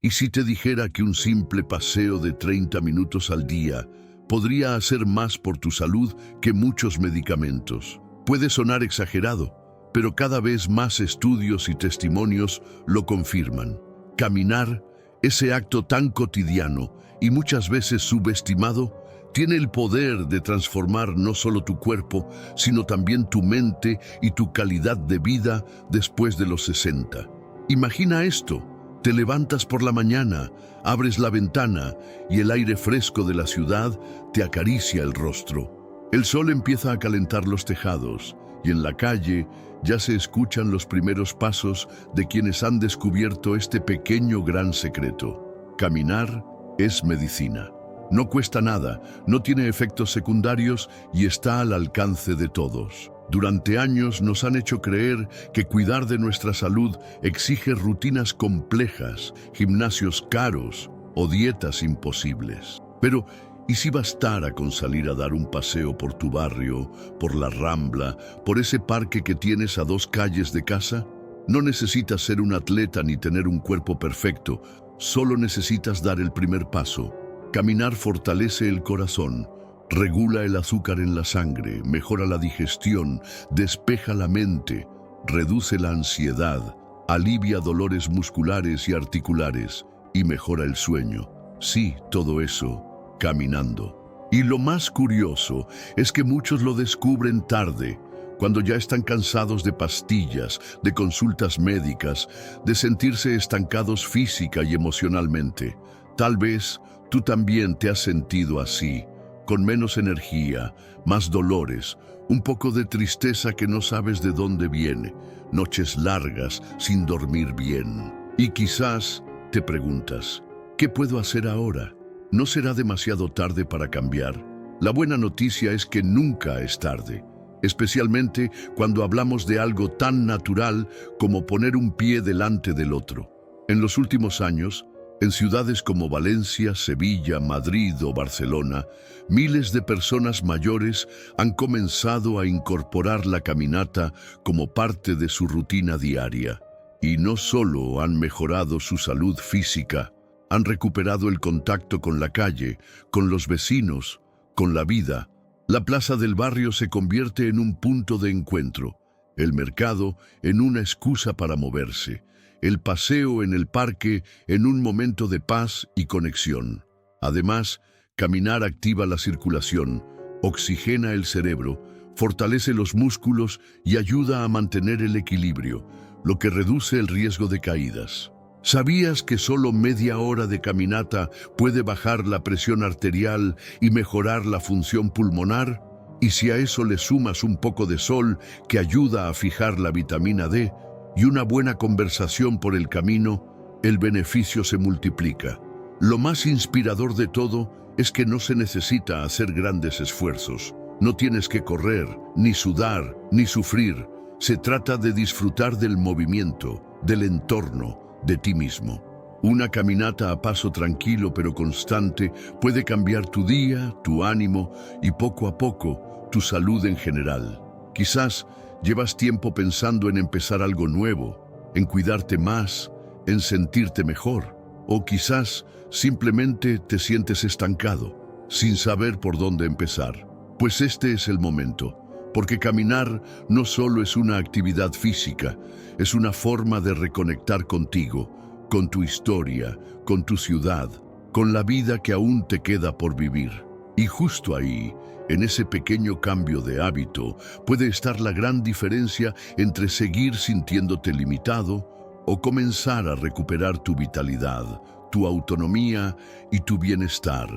¿Y si te dijera que un simple paseo de 30 minutos al día podría hacer más por tu salud que muchos medicamentos? Puede sonar exagerado, pero cada vez más estudios y testimonios lo confirman. Caminar, ese acto tan cotidiano y muchas veces subestimado, tiene el poder de transformar no solo tu cuerpo, sino también tu mente y tu calidad de vida después de los 60. Imagina esto. Te levantas por la mañana, abres la ventana y el aire fresco de la ciudad te acaricia el rostro. El sol empieza a calentar los tejados y en la calle ya se escuchan los primeros pasos de quienes han descubierto este pequeño gran secreto. Caminar es medicina. No cuesta nada, no tiene efectos secundarios y está al alcance de todos. Durante años nos han hecho creer que cuidar de nuestra salud exige rutinas complejas, gimnasios caros o dietas imposibles. Pero, ¿y si bastara con salir a dar un paseo por tu barrio, por la Rambla, por ese parque que tienes a 2 calles de casa? No necesitas ser un atleta ni tener un cuerpo perfecto, solo necesitas dar el primer paso. Caminar fortalece el corazón, regula el azúcar en la sangre, mejora la digestión, despeja la mente, reduce la ansiedad, alivia dolores musculares y articulares y mejora el sueño. Sí, todo eso, caminando. Y lo más curioso es que muchos lo descubren tarde, cuando ya están cansados de pastillas, de consultas médicas, de sentirse estancados física y emocionalmente. Tal vez tú también te has sentido así, con menos energía, más dolores, un poco de tristeza que no sabes de dónde viene, noches largas sin dormir bien. Y quizás te preguntas, ¿qué puedo hacer ahora? ¿No será demasiado tarde para cambiar? La buena noticia es que nunca es tarde, especialmente cuando hablamos de algo tan natural como poner un pie delante del otro. En los últimos años, en ciudades como Valencia, Sevilla, Madrid o Barcelona, miles de personas mayores han comenzado a incorporar la caminata como parte de su rutina diaria. Y no solo han mejorado su salud física, han recuperado el contacto con la calle, con los vecinos, con la vida. La plaza del barrio se convierte en un punto de encuentro, el mercado en una excusa para moverse, el paseo en el parque en un momento de paz y conexión. Además, caminar activa la circulación, oxigena el cerebro, fortalece los músculos y ayuda a mantener el equilibrio, lo que reduce el riesgo de caídas. ¿Sabías que solo media hora de caminata puede bajar la presión arterial y mejorar la función pulmonar? Y si a eso le sumas un poco de sol que ayuda a fijar la vitamina D, y una buena conversación por el camino, el beneficio se multiplica. Lo más inspirador de todo es que no se necesita hacer grandes esfuerzos. No tienes que correr, ni sudar, ni sufrir. Se trata de disfrutar del movimiento, del entorno, de ti mismo. Una caminata a paso tranquilo pero constante puede cambiar tu día, tu ánimo y poco a poco tu salud en general. Quizás llevas tiempo pensando en empezar algo nuevo, en cuidarte más, en sentirte mejor, o quizás simplemente te sientes estancado, sin saber por dónde empezar. Pues este es el momento, porque caminar no solo es una actividad física, es una forma de reconectar contigo, con tu historia, con tu ciudad, con la vida que aún te queda por vivir. Y justo ahí, en ese pequeño cambio de hábito, puede estar la gran diferencia entre seguir sintiéndote limitado o comenzar a recuperar tu vitalidad, tu autonomía y tu bienestar.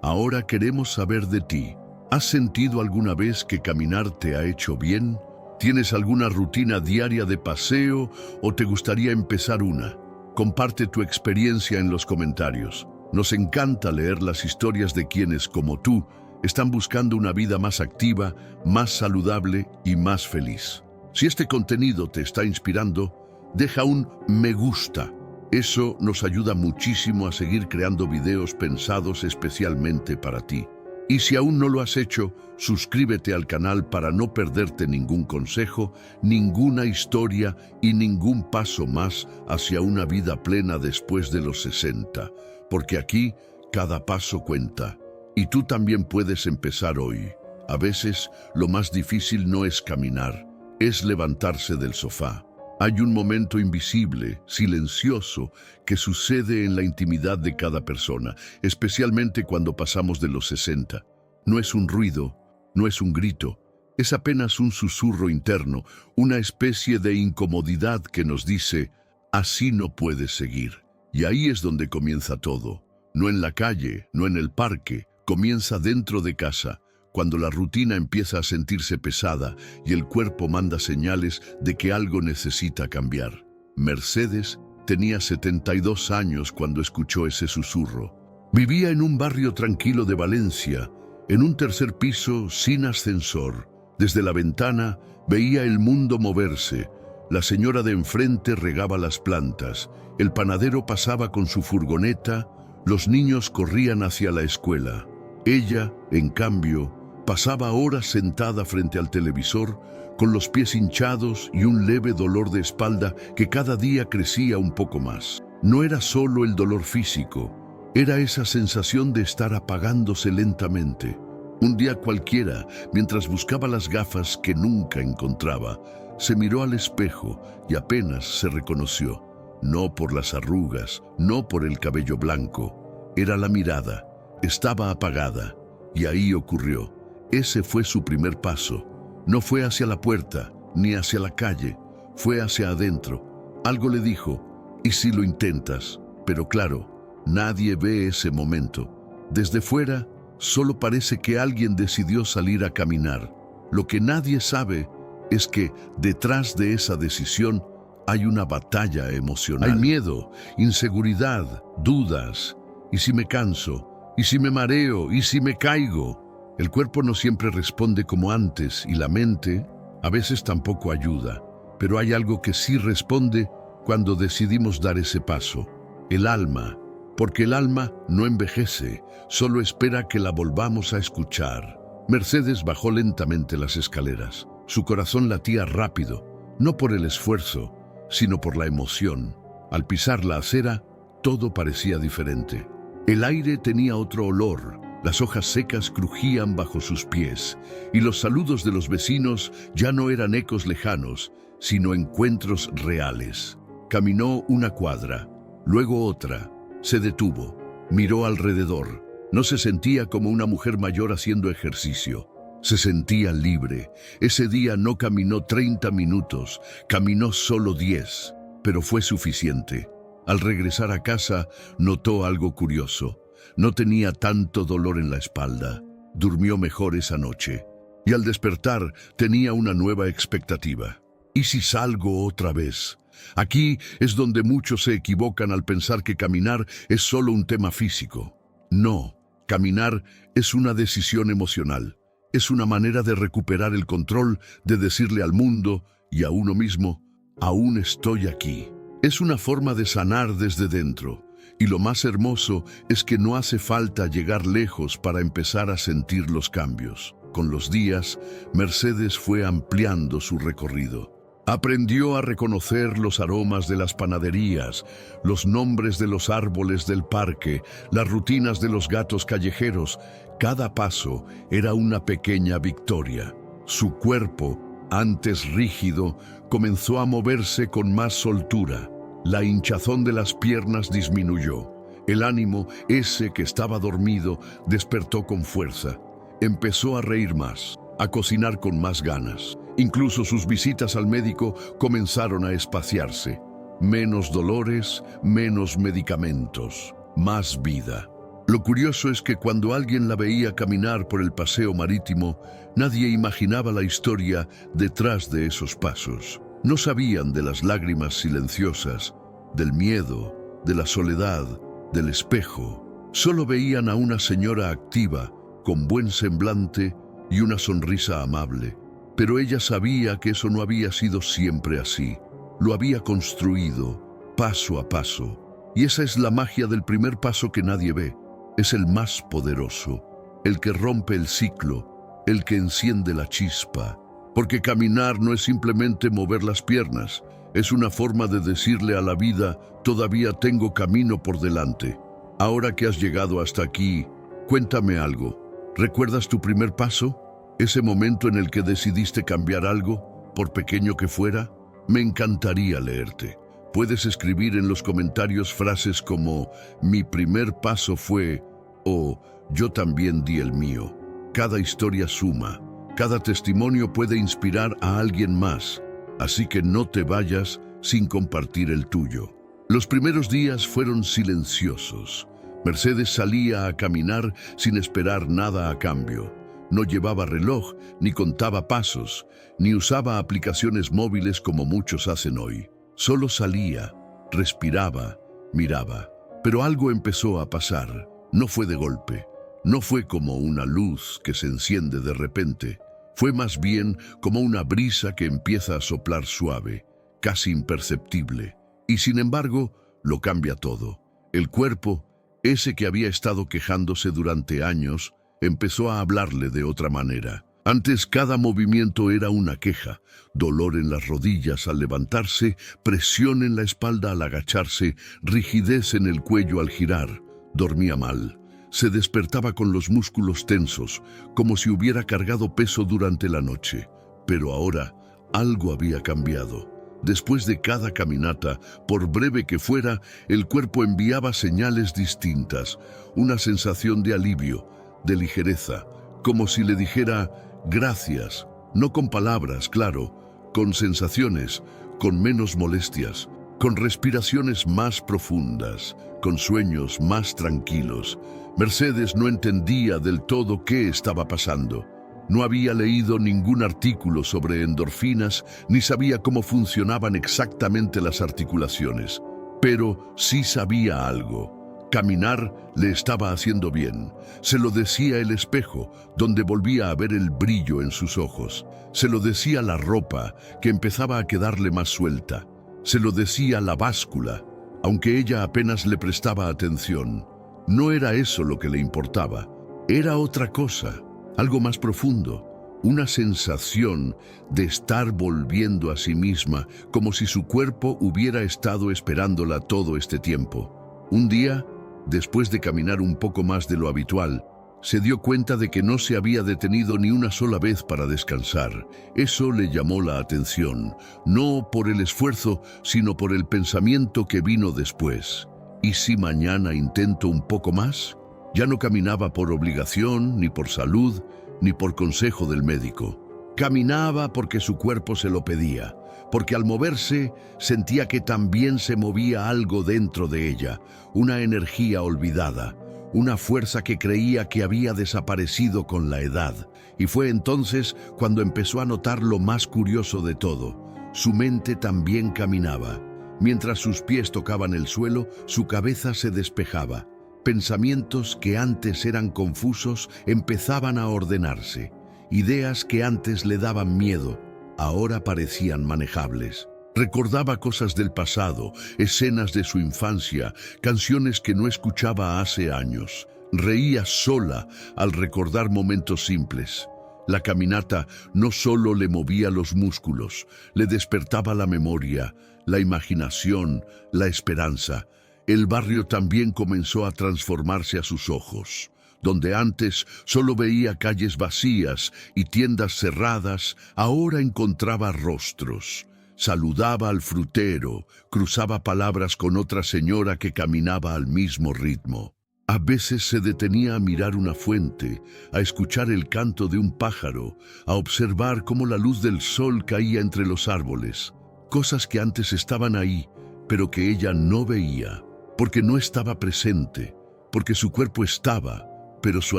Ahora queremos saber de ti. ¿Has sentido alguna vez que caminar te ha hecho bien? ¿Tienes alguna rutina diaria de paseo o te gustaría empezar una? Comparte tu experiencia en los comentarios. Nos encanta leer las historias de quienes, como tú, están buscando una vida más activa, más saludable y más feliz. Si este contenido te está inspirando, deja un me gusta. Eso nos ayuda muchísimo a seguir creando videos pensados especialmente para ti. Y si aún no lo has hecho, suscríbete al canal para no perderte ningún consejo, ninguna historia y ningún paso más hacia una vida plena después de los 60, porque aquí cada paso cuenta. Y tú también puedes empezar hoy. A veces lo más difícil no es caminar, es levantarse del sofá. Hay un momento invisible, silencioso, que sucede en la intimidad de cada persona, especialmente cuando pasamos de los 60. No es un ruido, no es un grito, es apenas un susurro interno, una especie de incomodidad que nos dice, así no puedes seguir. Y ahí es donde comienza todo. No en la calle, no en el parque, comienza dentro de casa, cuando la rutina empieza a sentirse pesada y el cuerpo manda señales de que algo necesita cambiar. Mercedes tenía 72 años cuando escuchó ese susurro. Vivía en un barrio tranquilo de Valencia, en un tercer piso sin ascensor. Desde la ventana veía el mundo moverse. La señora de enfrente regaba las plantas, el panadero pasaba con su furgoneta, los niños corrían hacia la escuela. Ella, en cambio, pasaba horas sentada frente al televisor, con los pies hinchados y un leve dolor de espalda que cada día crecía un poco más. No era solo el dolor físico, era esa sensación de estar apagándose lentamente. Un día cualquiera, mientras buscaba las gafas que nunca encontraba, se miró al espejo y apenas se reconoció. No por las arrugas, no por el cabello blanco, era la mirada, estaba apagada, y ahí ocurrió. Ese fue su primer paso. No fue hacia la puerta, ni hacia la calle, fue hacia adentro. Algo le dijo, ¿y si lo intentas? Pero claro, nadie ve ese momento. Desde fuera, solo parece que alguien decidió salir a caminar. Lo que nadie sabe es que detrás de esa decisión hay una batalla emocional. Hay miedo, inseguridad, dudas. ¿Y si me canso? ¿Y si me mareo? ¿Y si me caigo? El cuerpo no siempre responde como antes y la mente a veces tampoco ayuda, pero hay algo que sí responde cuando decidimos dar ese paso. El alma, porque el alma no envejece, solo espera que la volvamos a escuchar. Mercedes bajó lentamente las escaleras. Su corazón latía rápido, no por el esfuerzo, sino por la emoción. Al pisar la acera, todo parecía diferente. El aire tenía otro olor. Las hojas secas crujían bajo sus pies, y los saludos de los vecinos ya no eran ecos lejanos, sino encuentros reales. Caminó una cuadra, luego otra, se detuvo, miró alrededor. No se sentía como una mujer mayor haciendo ejercicio. Se sentía libre. Ese día no caminó 30 minutos, caminó solo 10, pero fue suficiente. Al regresar a casa, notó algo curioso. No tenía tanto dolor en la espalda. Durmió mejor esa noche. Y al despertar, tenía una nueva expectativa. ¿Y si salgo otra vez? Aquí es donde muchos se equivocan al pensar que caminar es solo un tema físico. No, caminar es una decisión emocional. Es una manera de recuperar el control, de decirle al mundo y a uno mismo, aún estoy aquí. Es una forma de sanar desde dentro. Y lo más hermoso es que no hace falta llegar lejos para empezar a sentir los cambios. Con los días, Mercedes fue ampliando su recorrido. Aprendió a reconocer los aromas de las panaderías, los nombres de los árboles del parque, las rutinas de los gatos callejeros. Cada paso era una pequeña victoria. Su cuerpo, antes rígido, comenzó a moverse con más soltura. La hinchazón de las piernas disminuyó. El ánimo, ese que estaba dormido, despertó con fuerza. Empezó a reír más, a cocinar con más ganas. Incluso sus visitas al médico comenzaron a espaciarse. Menos dolores, menos medicamentos, más vida. Lo curioso es que cuando alguien la veía caminar por el paseo marítimo, nadie imaginaba la historia detrás de esos pasos. No sabían de las lágrimas silenciosas, del miedo, de la soledad, del espejo. Solo veían a una señora activa, con buen semblante y una sonrisa amable. Pero ella sabía que eso no había sido siempre así. Lo había construido, paso a paso. Y esa es la magia del primer paso que nadie ve. Es el más poderoso. el que rompe el ciclo, el que enciende la chispa. Porque caminar no es simplemente mover las piernas, es una forma de decirle a la vida, todavía tengo camino por delante. Ahora que has llegado hasta aquí, cuéntame algo. ¿Recuerdas tu primer paso? ¿Ese momento en el que decidiste cambiar algo, por pequeño que fuera? Me encantaría leerte. Puedes escribir en los comentarios frases como mi primer paso fue o yo también di el mío. Cada historia suma. Cada testimonio puede inspirar a alguien más, así que no te vayas sin compartir el tuyo. Los primeros días fueron silenciosos. Mercedes salía a caminar sin esperar nada a cambio. No llevaba reloj, ni contaba pasos, ni usaba aplicaciones móviles como muchos hacen hoy. Solo salía, respiraba, miraba. Pero algo empezó a pasar. No fue de golpe. No fue como una luz que se enciende de repente. Fue más bien como una brisa que empieza a soplar suave, casi imperceptible. Y sin embargo, lo cambia todo. El cuerpo, ese que había estado quejándose durante años, empezó a hablarle de otra manera. Antes cada movimiento era una queja, dolor en las rodillas al levantarse, presión en la espalda al agacharse, rigidez en el cuello al girar. Dormía mal. Se despertaba con los músculos tensos, como si hubiera cargado peso durante la noche. Pero ahora, algo había cambiado. Después de cada caminata, por breve que fuera, el cuerpo enviaba señales distintas. Una sensación de alivio, de ligereza, como si le dijera gracias, no con palabras, claro, con sensaciones, con menos molestias, con respiraciones más profundas, con sueños más tranquilos. Mercedes no entendía del todo qué estaba pasando. No había leído ningún artículo sobre endorfinas ni sabía cómo funcionaban exactamente las articulaciones. Pero sí sabía algo. Caminar le estaba haciendo bien. Se lo decía el espejo, donde volvía a ver el brillo en sus ojos. Se lo decía la ropa, que empezaba a quedarle más suelta. Se lo decía la báscula, aunque ella apenas le prestaba atención. No era eso lo que le importaba, era otra cosa, algo más profundo, una sensación de estar volviendo a sí misma, como si su cuerpo hubiera estado esperándola todo este tiempo. Un día, después de caminar un poco más de lo habitual, se dio cuenta de que no se había detenido ni una sola vez para descansar. Eso le llamó la atención, no por el esfuerzo, sino por el pensamiento que vino después. ¿Y si mañana intento un poco más? Ya no caminaba por obligación, ni por salud, ni por consejo del médico. Caminaba porque su cuerpo se lo pedía, porque al moverse sentía que también se movía algo dentro de ella, una energía olvidada, una fuerza que creía que había desaparecido con la edad. Y fue entonces cuando empezó a notar lo más curioso de todo. Su mente también caminaba. Mientras sus pies tocaban el suelo, su cabeza se despejaba. Pensamientos que antes eran confusos empezaban a ordenarse. Ideas que antes le daban miedo, ahora parecían manejables. Recordaba cosas del pasado, escenas de su infancia, canciones que no escuchaba hace años. Reía sola al recordar momentos simples. La caminata no solo le movía los músculos, le despertaba la memoria, la imaginación, la esperanza. El barrio también comenzó a transformarse a sus ojos. Donde antes solo veía calles vacías y tiendas cerradas, ahora encontraba rostros. Saludaba al frutero, cruzaba palabras con otra señora que caminaba al mismo ritmo. A veces se detenía a mirar una fuente, a escuchar el canto de un pájaro, a observar cómo la luz del sol caía entre los árboles. Cosas que antes estaban ahí, pero que ella no veía, porque no estaba presente, porque su cuerpo estaba, pero su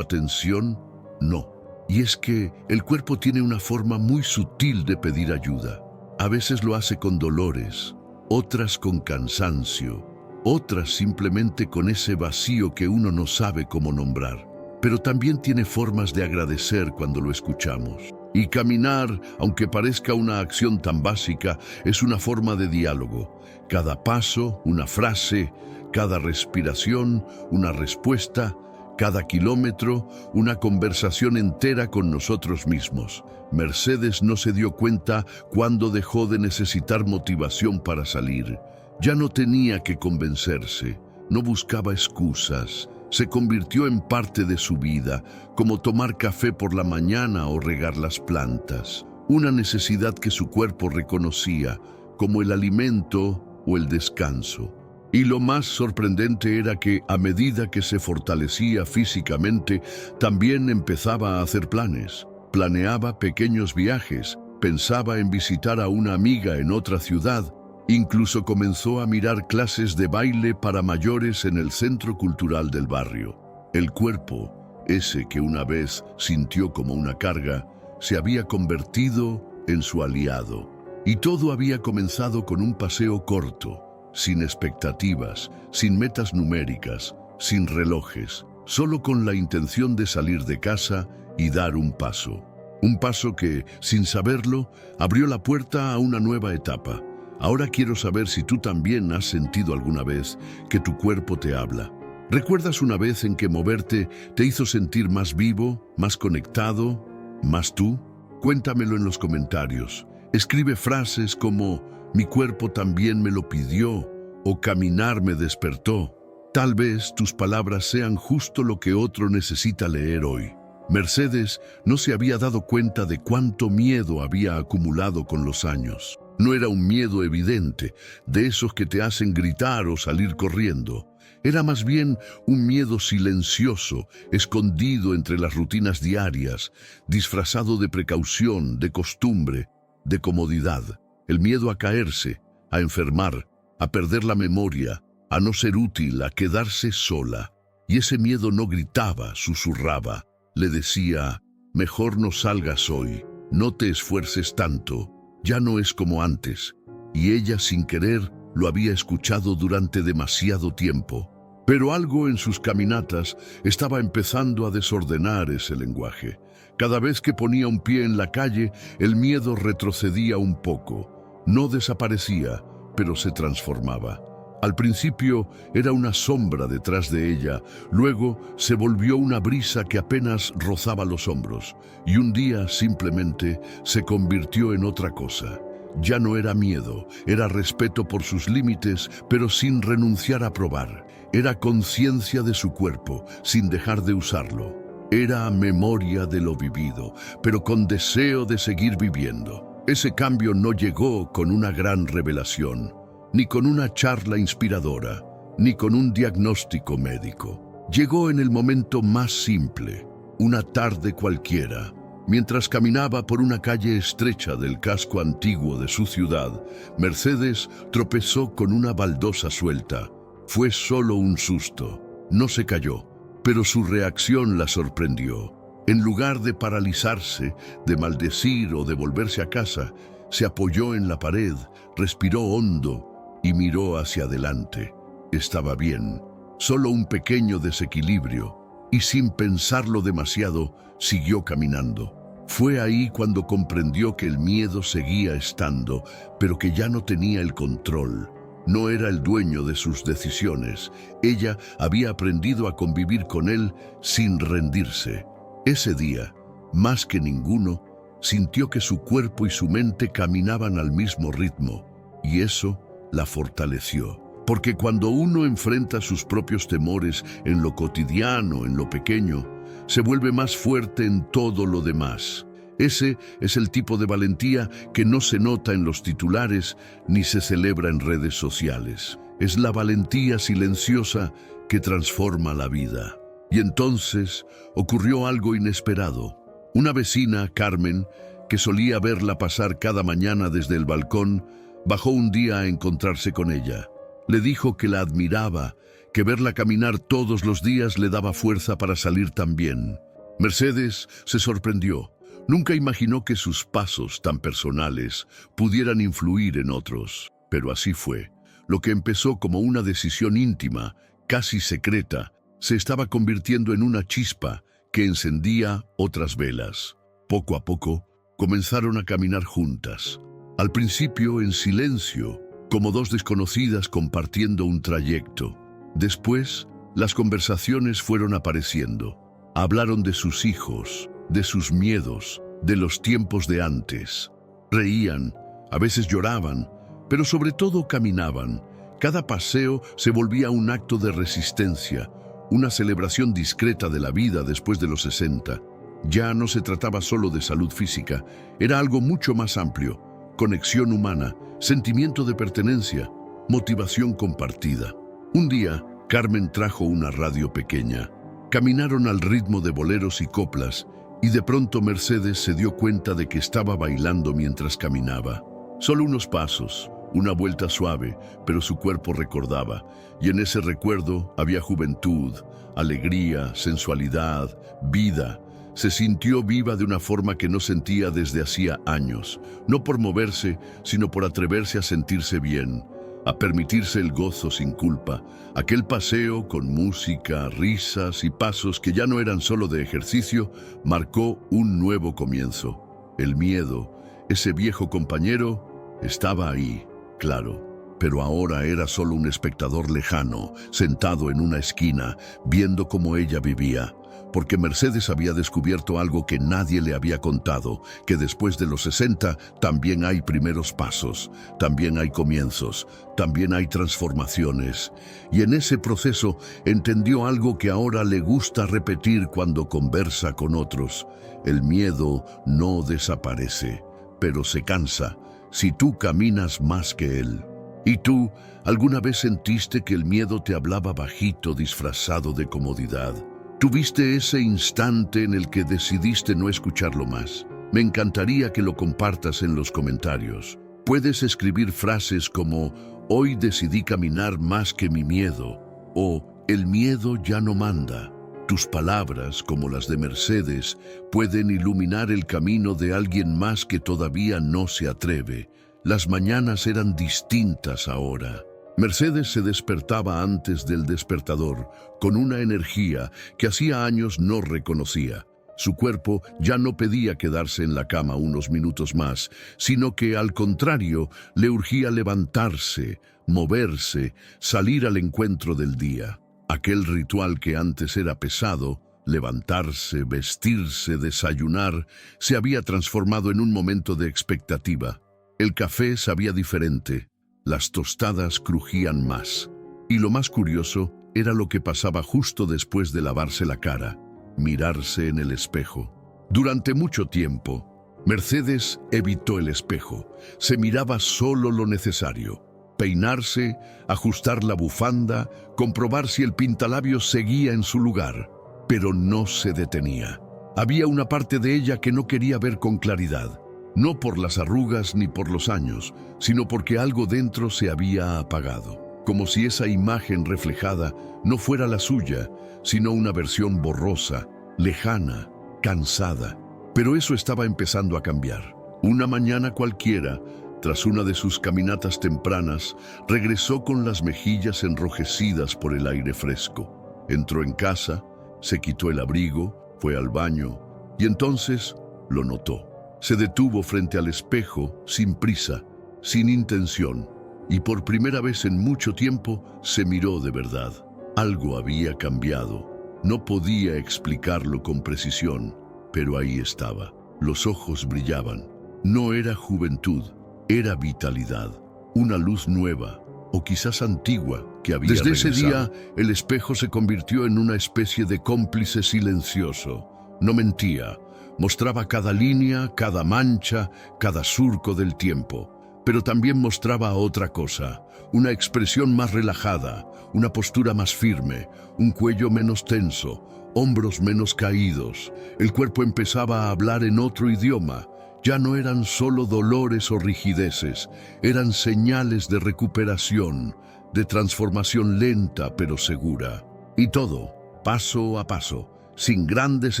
atención no. Y es que el cuerpo tiene una forma muy sutil de pedir ayuda. A veces lo hace con dolores, otras con cansancio, otras simplemente con ese vacío que uno no sabe cómo nombrar. Pero también tiene formas de agradecer cuando lo escuchamos. Y caminar, aunque parezca una acción tan básica, es una forma de diálogo. Cada paso, una frase, cada respiración, una respuesta. Cada kilómetro, una conversación entera con nosotros mismos. Mercedes no se dio cuenta cuando dejó de necesitar motivación para salir. Ya no tenía que convencerse, no buscaba excusas. Se convirtió en parte de su vida, como tomar café por la mañana o regar las plantas. Una necesidad que su cuerpo reconocía como el alimento o el descanso. Y lo más sorprendente era que, a medida que se fortalecía físicamente, también empezaba a hacer planes. Planeaba pequeños viajes, pensaba en visitar a una amiga en otra ciudad, incluso comenzó a mirar clases de baile para mayores en el centro cultural del barrio. El cuerpo, ese que una vez sintió como una carga, se había convertido en su aliado. Y todo había comenzado con un paseo corto, sin expectativas, sin metas numéricas, sin relojes, solo con la intención de salir de casa y dar un paso. Un paso que, sin saberlo, abrió la puerta a una nueva etapa. Ahora quiero saber si tú también has sentido alguna vez que tu cuerpo te habla. ¿Recuerdas una vez en que moverte te hizo sentir más vivo, más conectado, más tú? Cuéntamelo en los comentarios. Escribe frases como «Mi cuerpo también me lo pidió» o «Caminar me despertó». Tal vez tus palabras sean justo lo que otro necesita leer hoy. Mercedes no se había dado cuenta de cuánto miedo había acumulado con los años. No era un miedo evidente, de esos que te hacen gritar o salir corriendo. Era más bien un miedo silencioso, escondido entre las rutinas diarias, disfrazado de precaución, de costumbre, de comodidad. El miedo a caerse, a enfermar, a perder la memoria, a no ser útil, a quedarse sola. Y ese miedo no gritaba, susurraba. Le decía, mejor no salgas hoy, no te esfuerces tanto, ya no es como antes. Y ella, sin querer, lo había escuchado durante demasiado tiempo. Pero algo en sus caminatas estaba empezando a desordenar ese lenguaje. Cada vez que ponía un pie en la calle, el miedo retrocedía un poco. No desaparecía, pero se transformaba. Al principio era una sombra detrás de ella, luego se volvió una brisa que apenas rozaba los hombros, y un día simplemente se convirtió en otra cosa. Ya no era miedo, era respeto por sus límites, pero sin renunciar a probar. Era conciencia de su cuerpo, sin dejar de usarlo. Era memoria de lo vivido, pero con deseo de seguir viviendo. Ese cambio no llegó con una gran revelación, ni con una charla inspiradora, ni con un diagnóstico médico. Llegó en el momento más simple, una tarde cualquiera. Mientras caminaba por una calle estrecha del casco antiguo de su ciudad, Mercedes tropezó con una baldosa suelta. Fue solo un susto. No se cayó, pero su reacción la sorprendió. En lugar de paralizarse, de maldecir o de volverse a casa, se apoyó en la pared, respiró hondo y miró hacia adelante. Estaba bien, solo un pequeño desequilibrio, y sin pensarlo demasiado, siguió caminando. Fue ahí cuando comprendió que el miedo seguía estando, pero que ya no tenía el control. No era el dueño de sus decisiones. Ella había aprendido a convivir con él sin rendirse. Ese día, más que ninguno, sintió que su cuerpo y su mente caminaban al mismo ritmo, y eso la fortaleció. Porque cuando uno enfrenta sus propios temores en lo cotidiano, en lo pequeño, se vuelve más fuerte en todo lo demás. Ese es el tipo de valentía que no se nota en los titulares ni se celebra en redes sociales. Es la valentía silenciosa que transforma la vida. Y entonces ocurrió algo inesperado. Una vecina, Carmen, que solía verla pasar cada mañana desde el balcón, bajó un día a encontrarse con ella. Le dijo que la admiraba, que verla caminar todos los días le daba fuerza para salir también. Mercedes se sorprendió. Nunca imaginó que sus pasos tan personales pudieran influir en otros, pero así fue. Lo que empezó como una decisión íntima, casi secreta, se estaba convirtiendo en una chispa que encendía otras velas. Poco a poco, comenzaron a caminar juntas. Al principio en silencio, como dos desconocidas compartiendo un trayecto. Después, Las conversaciones fueron apareciendo. Hablaron de sus hijos, de sus miedos, de los tiempos de antes. Reían, a veces lloraban, pero sobre todo caminaban. Cada paseo se volvía un acto de resistencia, una celebración discreta de la vida después de los 60. Ya no se trataba solo de salud física, era algo mucho más amplio: conexión humana, sentimiento de pertenencia, motivación compartida. Un día, Carmen trajo una radio pequeña. Caminaron al ritmo de boleros y coplas, y de pronto Mercedes se dio cuenta de que estaba bailando mientras caminaba. Solo unos pasos, una vuelta suave, pero su cuerpo recordaba, y en ese recuerdo había juventud, alegría, sensualidad, vida. Se sintió viva de una forma que no sentía desde hacía años, no por moverse, sino por atreverse a sentirse bien, a permitirse el gozo sin culpa. Aquel paseo con música, risas y pasos que ya no eran solo de ejercicio, marcó un nuevo comienzo. El miedo, ese viejo compañero, estaba ahí, claro, pero ahora era solo un espectador lejano, sentado en una esquina, viendo cómo ella vivía. Porque Mercedes había descubierto algo que nadie le había contado, que después de los 60 también hay primeros pasos, también hay comienzos, también hay transformaciones. Y en ese proceso entendió algo que ahora le gusta repetir cuando conversa con otros: el miedo no desaparece, pero se cansa si tú caminas más que él. ¿Y tú, alguna vez sentiste que el miedo te hablaba bajito, disfrazado de comodidad? ¿Tuviste ese instante en el que decidiste no escucharlo más? Me encantaría que lo compartas en los comentarios. Puedes escribir frases como: hoy decidí caminar más que mi miedo, o el miedo ya no manda. Tus palabras, como las de Mercedes, pueden iluminar el camino de alguien más que todavía no se atreve. Las mañanas eran distintas ahora. Mercedes se despertaba antes del despertador, con una energía que hacía años no reconocía. Su cuerpo ya no pedía quedarse en la cama unos minutos más, sino que, al contrario, le urgía levantarse, moverse, salir al encuentro del día. Aquel ritual que antes era pesado, levantarse, vestirse, desayunar, se había transformado en un momento de expectativa. El café sabía diferente. Las tostadas crujían más. Y lo más curioso era lo que pasaba justo después de lavarse la cara: mirarse en el espejo. Durante mucho tiempo, Mercedes evitó el espejo. Se miraba solo lo necesario: peinarse, ajustar la bufanda, comprobar si el pintalabios seguía en su lugar. Pero no se detenía. Había una parte de ella que no quería ver con claridad. No por las arrugas ni por los años, sino porque algo dentro se había apagado. Como si esa imagen reflejada no fuera la suya, sino una versión borrosa, lejana, cansada. Pero eso estaba empezando a cambiar. Una mañana cualquiera, tras una de sus caminatas tempranas, regresó con las mejillas enrojecidas por el aire fresco. Entró en casa, se quitó el abrigo, fue al baño, y entonces lo notó. Se detuvo frente al espejo, sin prisa, sin intención, y por primera vez en mucho tiempo se miró de verdad. Algo había cambiado. No podía explicarlo con precisión, pero ahí estaba. Los ojos brillaban. No era juventud, era vitalidad, una luz nueva, o quizás antigua, que había regresado. Desde ese día, el espejo se convirtió en una especie de cómplice silencioso. No mentía. Mostraba cada línea, cada mancha, cada surco del tiempo, pero también mostraba otra cosa: una expresión más relajada, una postura más firme, un cuello menos tenso, hombros menos caídos. El cuerpo empezaba a hablar en otro idioma. Ya no eran solo dolores o rigideces, eran señales de recuperación, de transformación lenta pero segura. Y todo, paso a paso, sin grandes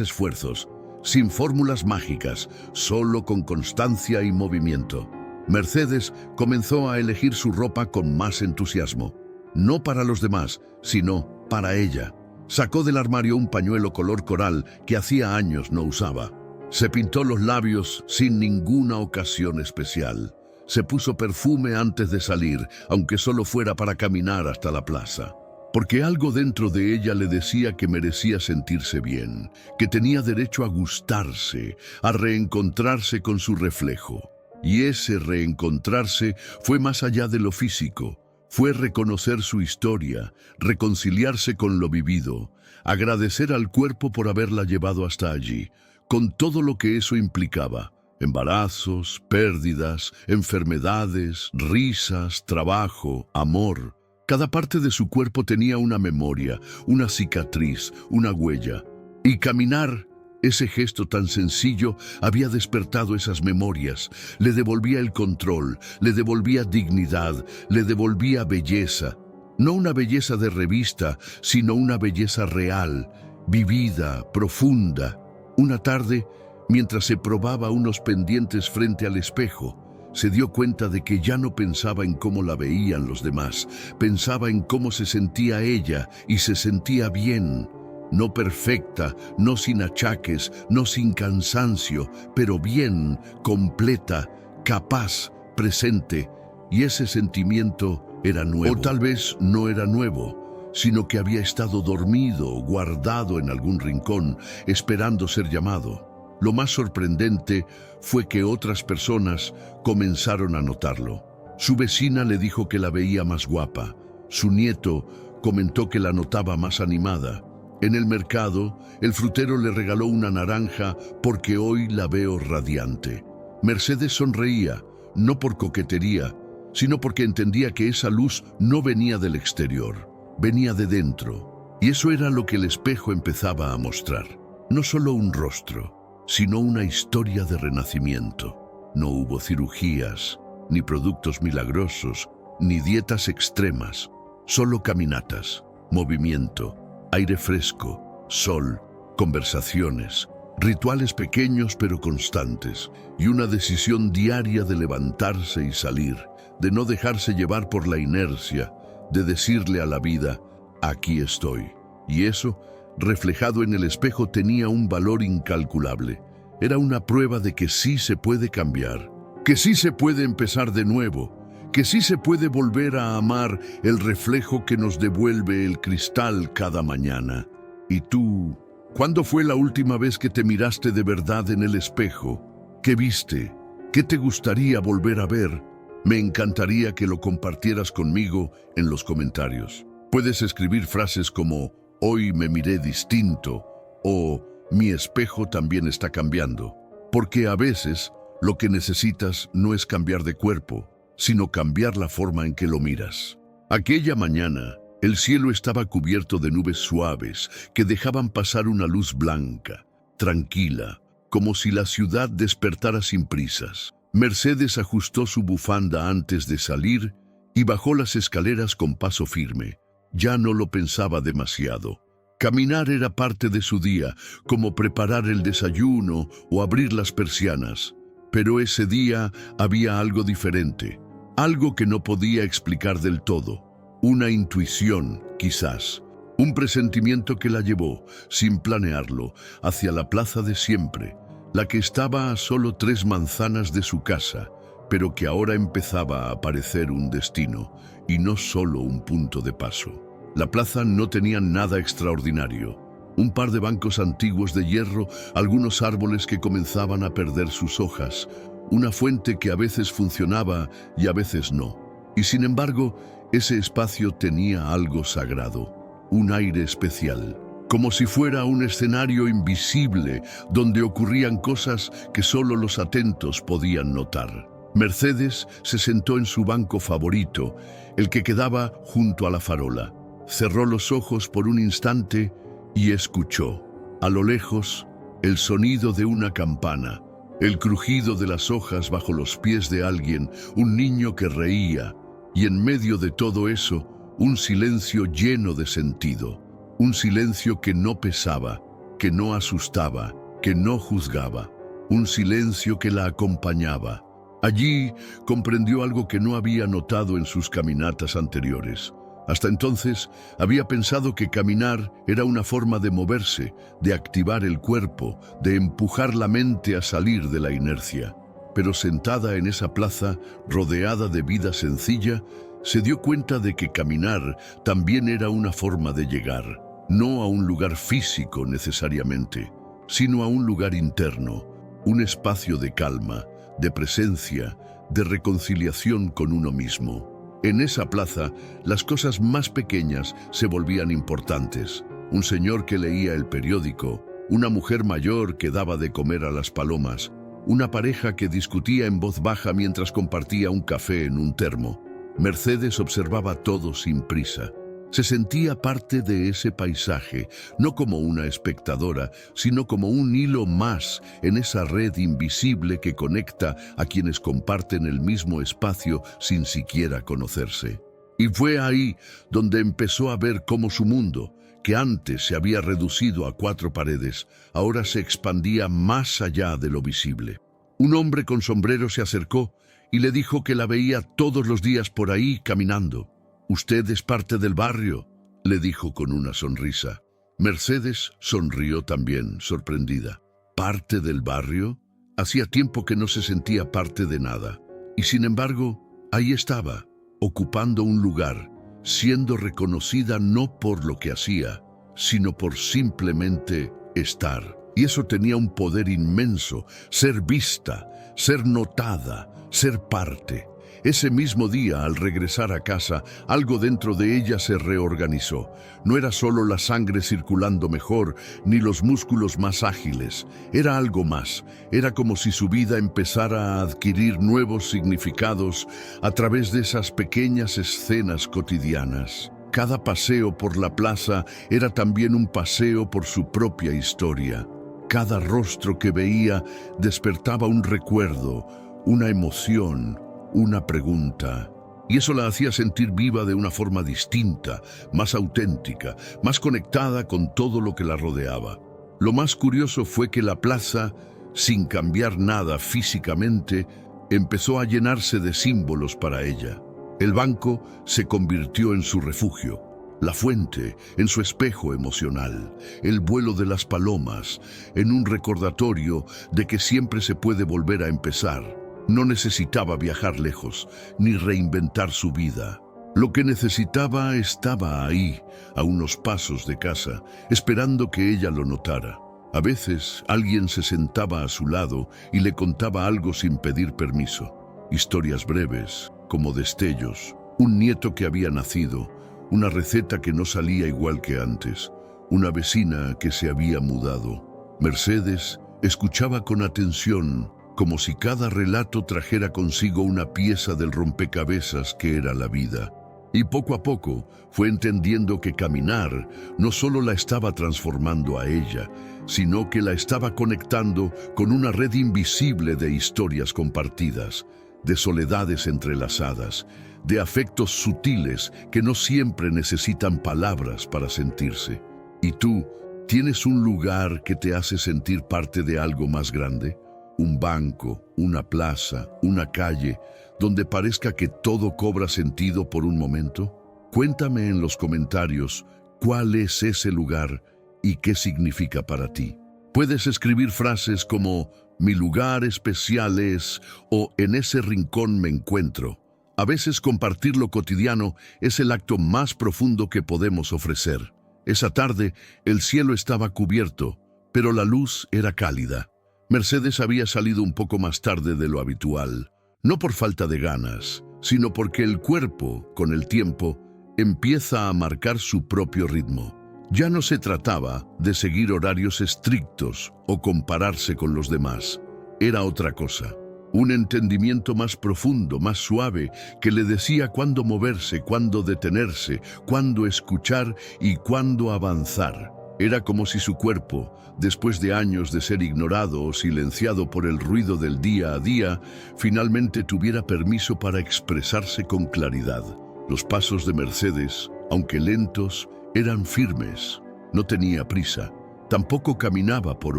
esfuerzos, sin fórmulas mágicas, solo con constancia y movimiento. Mercedes comenzó a elegir su ropa con más entusiasmo. No para los demás, sino para ella. Sacó del armario un pañuelo color coral que hacía años no usaba. Se pintó los labios sin ninguna ocasión especial. Se puso perfume antes de salir, aunque solo fuera para caminar hasta la plaza. porque algo dentro de ella le decía que merecía sentirse bien, que tenía derecho a gustarse, a reencontrarse con su reflejo. Y ese reencontrarse fue más allá de lo físico, fue reconocer su historia, reconciliarse con lo vivido, agradecer al cuerpo por haberla llevado hasta allí, con todo lo que eso implicaba: embarazos, pérdidas, enfermedades, risas, trabajo, amor. Cada parte de su cuerpo tenía una memoria, una cicatriz, una huella. Y caminar, ese gesto tan sencillo, había despertado esas memorias, le devolvía el control, le devolvía dignidad, le devolvía belleza. No una belleza de revista, sino una belleza real, vivida, profunda. Una tarde, mientras se probaba unos pendientes frente al espejo, se dio cuenta de que ya no pensaba en cómo la veían los demás, pensaba en cómo se sentía ella, y se sentía bien. No perfecta, no sin achaques, no sin cansancio, pero bien, completa, capaz, presente. Y ese sentimiento era nuevo. O tal vez no era nuevo, sino que había estado dormido, guardado en algún rincón, esperando ser llamado. Lo más sorprendente fue que otras personas comenzaron a notarlo. Su vecina le dijo que la veía más guapa. Su nieto comentó que la notaba más animada. En el mercado, el frutero le regaló una naranja porque hoy la veo radiante. Mercedes sonreía, no por coquetería, sino porque entendía que esa luz no venía del exterior, venía de dentro. Y eso era lo que el espejo empezaba a mostrar. No solo un rostro, sino una historia de renacimiento. No hubo cirugías, ni productos milagrosos, ni dietas extremas, solo caminatas, movimiento, aire fresco, sol, conversaciones, rituales pequeños pero constantes, y una decisión diaria de levantarse y salir, de no dejarse llevar por la inercia, de decirle a la vida: aquí estoy. Y eso, reflejado en el espejo, tenía un valor incalculable. Era una prueba de que sí se puede cambiar, que sí se puede empezar de nuevo, que sí se puede volver a amar el reflejo que nos devuelve el cristal cada mañana. ¿Y tú? ¿Cuándo fue la última vez que te miraste de verdad en el espejo? ¿Qué viste? ¿Qué te gustaría volver a ver? Me encantaría que lo compartieras conmigo en los comentarios. Puedes escribir frases como: hoy me miré distinto, o mi espejo también está cambiando. Porque a veces lo que necesitas no es cambiar de cuerpo, sino cambiar la forma en que lo miras. Aquella mañana, el cielo estaba cubierto de nubes suaves que dejaban pasar una luz blanca, tranquila, como si la ciudad despertara sin prisas. Mercedes ajustó su bufanda antes de salir y bajó las escaleras con paso firme. Ya no lo pensaba demasiado. Caminar era parte de su día, como preparar el desayuno o abrir las persianas. Pero ese día había algo diferente, algo que no podía explicar del todo. Una intuición, quizás, un presentimiento que la llevó, sin planearlo, hacia la plaza de siempre, la que estaba a solo 3 manzanas de su casa, pero que ahora empezaba a parecer un destino, y no solo un punto de paso. La plaza no tenía nada extraordinario. Un par de bancos antiguos de hierro, algunos árboles que comenzaban a perder sus hojas, una fuente que a veces funcionaba y a veces no. Y sin embargo, ese espacio tenía algo sagrado, un aire especial, como si fuera un escenario invisible donde ocurrían cosas que solo los atentos podían notar. Mercedes se sentó en su banco favorito, el que quedaba junto a la farola. Cerró los ojos por un instante y escuchó, a lo lejos, el sonido de una campana, el crujido de las hojas bajo los pies de alguien, un niño que reía, y en medio de todo eso, un silencio lleno de sentido, un silencio que no pesaba, que no asustaba, que no juzgaba, un silencio que la acompañaba. Allí comprendió algo que no había notado en sus caminatas anteriores. Hasta entonces había pensado que caminar era una forma de moverse, de activar el cuerpo, de empujar la mente a salir de la inercia. Pero sentada en esa plaza, rodeada de vida sencilla, Se dio cuenta de que caminar también era una forma de llegar, no a un lugar físico necesariamente, sino a un lugar interno, un espacio de calma, de presencia, de reconciliación con uno mismo. En esa plaza, las cosas más pequeñas se volvían importantes. Un señor que leía el periódico, una mujer mayor que daba de comer a las palomas, una pareja que discutía en voz baja mientras compartía un café en un termo. Mercedes observaba todo sin prisa. Se sentía parte de ese paisaje, no como una espectadora, sino como un hilo más en esa red invisible que conecta a quienes comparten el mismo espacio sin siquiera conocerse. Y fue ahí donde empezó a ver cómo su mundo, que antes se había reducido a 4 paredes, ahora se expandía más allá de lo visible. Un hombre con sombrero se acercó y le dijo que la veía todos los días por ahí caminando. «Usted es parte del barrio», le dijo con una sonrisa. Mercedes sonrió también, sorprendida. ¿Parte del barrio? Hacía tiempo que no se sentía parte de nada. Y sin embargo, ahí estaba, ocupando un lugar, siendo reconocida no por lo que hacía, sino por simplemente estar. Y eso tenía un poder inmenso, ser vista, ser notada, ser parte. Ese mismo día, al regresar a casa, algo dentro de ella se reorganizó. No era solo la sangre circulando mejor, ni los músculos más ágiles. Era algo más. Era como si su vida empezara a adquirir nuevos significados a través de esas pequeñas escenas cotidianas. Cada paseo por la plaza era también un paseo por su propia historia. Cada rostro que veía despertaba un recuerdo, una emoción, una pregunta. Y eso la hacía sentir viva de una forma distinta, más auténtica, más conectada con todo lo que la rodeaba. Lo más curioso fue que la plaza, sin cambiar nada físicamente, empezó a llenarse de símbolos para ella. El banco se convirtió en su refugio, la fuente en su espejo emocional, el vuelo de las palomas en un recordatorio de que siempre se puede volver a empezar. No necesitaba viajar lejos, ni reinventar su vida. Lo que necesitaba estaba ahí, a unos pasos de casa, esperando que ella lo notara. A veces alguien se sentaba a su lado y le contaba algo sin pedir permiso. Historias breves, como destellos, un nieto que había nacido, una receta que no salía igual que antes, una vecina que se había mudado. Mercedes escuchaba con atención, como si cada relato trajera consigo una pieza del rompecabezas que era la vida. Y poco a poco fue entendiendo que caminar no solo la estaba transformando a ella, sino que la estaba conectando con una red invisible de historias compartidas, de soledades entrelazadas, de afectos sutiles que no siempre necesitan palabras para sentirse. ¿Y tú, tienes un lugar que te hace sentir parte de algo más grande? Un banco, una plaza, una calle, donde parezca que todo cobra sentido por un momento. Cuéntame en los comentarios cuál es ese lugar y qué significa para ti. Puedes escribir frases como «mi lugar especial es» o «en ese rincón me encuentro». A veces compartir lo cotidiano es el acto más profundo que podemos ofrecer. Esa tarde el cielo estaba cubierto, pero la luz era cálida. Mercedes había salido un poco más tarde de lo habitual, no por falta de ganas, sino porque el cuerpo, con el tiempo, empieza a marcar su propio ritmo. Ya no se trataba de seguir horarios estrictos o compararse con los demás. Era otra cosa, un entendimiento más profundo, más suave, que le decía cuándo moverse, cuándo detenerse, cuándo escuchar y cuándo avanzar. Era como si su cuerpo, después de años de ser ignorado o silenciado por el ruido del día a día, finalmente tuviera permiso para expresarse con claridad. Los pasos de Mercedes, aunque lentos, eran firmes. No tenía prisa. Tampoco caminaba por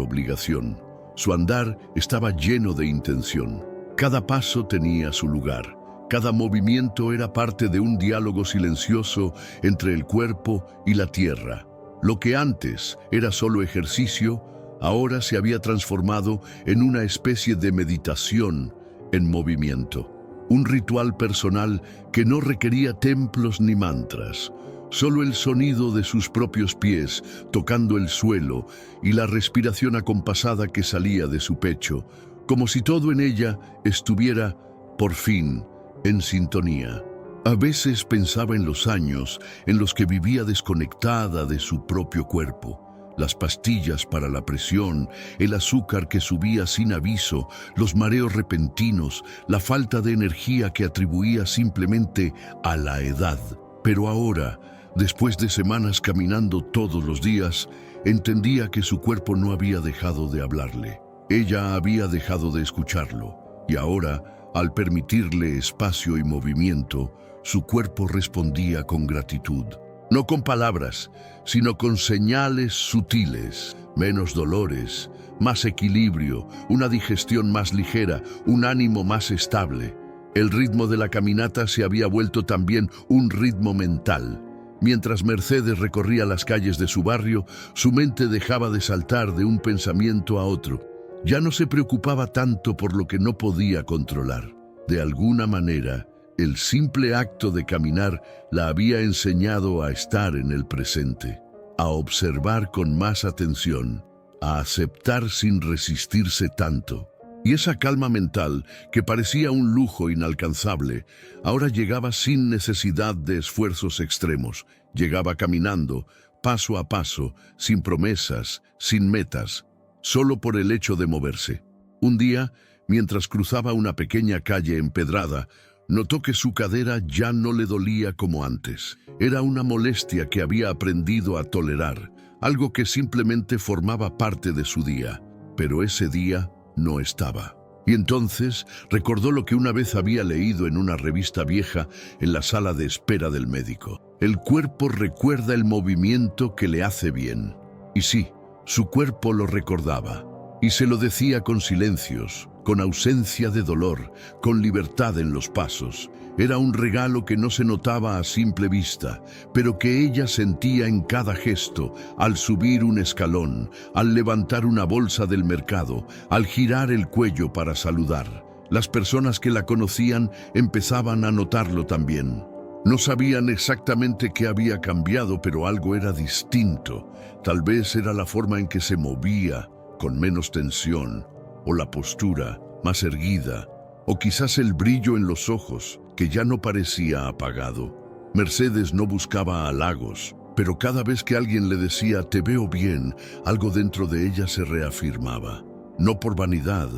obligación. Su andar estaba lleno de intención. Cada paso tenía su lugar. Cada movimiento era parte de un diálogo silencioso entre el cuerpo y la tierra. Lo que antes era solo ejercicio, ahora se había transformado en una especie de meditación en movimiento. un ritual personal que no requería templos ni mantras, solo el sonido de sus propios pies tocando el suelo y la respiración acompasada que salía de su pecho, como si todo en ella estuviera, por fin, en sintonía. A veces pensaba en los años en los que vivía desconectada de su propio cuerpo. Las pastillas para la presión, el azúcar que subía sin aviso, los mareos repentinos, la falta de energía que atribuía simplemente a la edad. Pero ahora, después de semanas caminando todos los días, entendía que su cuerpo no había dejado de hablarle. Ella había dejado de escucharlo, y ahora, al permitirle espacio y movimiento, su cuerpo respondía con gratitud. No con palabras, sino con señales sutiles, menos dolores, más equilibrio, una digestión más ligera, un ánimo más estable. El ritmo de la caminata se había vuelto también un ritmo mental. Mientras Mercedes recorría las calles de su barrio, su mente dejaba de saltar de un pensamiento a otro. Ya no se preocupaba tanto por lo que no podía controlar. De alguna manera, el simple acto de caminar la había enseñado a estar en el presente, a observar con más atención, a aceptar sin resistirse tanto. Y esa calma mental, que parecía un lujo inalcanzable, ahora llegaba sin necesidad de esfuerzos extremos. Llegaba caminando, paso a paso, sin promesas, sin metas, solo por el hecho de moverse. Un día, mientras cruzaba una pequeña calle empedrada, notó que su cadera ya no le dolía como antes. Era una molestia que había aprendido a tolerar, algo que simplemente formaba parte de su día. Pero ese día no estaba. Y entonces recordó lo que una vez había leído en una revista vieja en la sala de espera del médico. El cuerpo recuerda el movimiento que le hace bien. Y sí, su cuerpo lo recordaba. Y se lo decía con silencios, con ausencia de dolor, con libertad en los pasos. Era un regalo que no se notaba a simple vista, pero que ella sentía en cada gesto, al subir un escalón, al levantar una bolsa del mercado, al girar el cuello para saludar. Las personas que la conocían empezaban a notarlo también. No sabían exactamente qué había cambiado, pero algo era distinto. Tal vez era la forma en que se movía, con menos tensión, o la postura más erguida, o quizás el brillo en los ojos, que ya no parecía apagado. Mercedes no buscaba halagos, pero cada vez que alguien le decía «te veo bien», algo dentro de ella se reafirmaba. No por vanidad,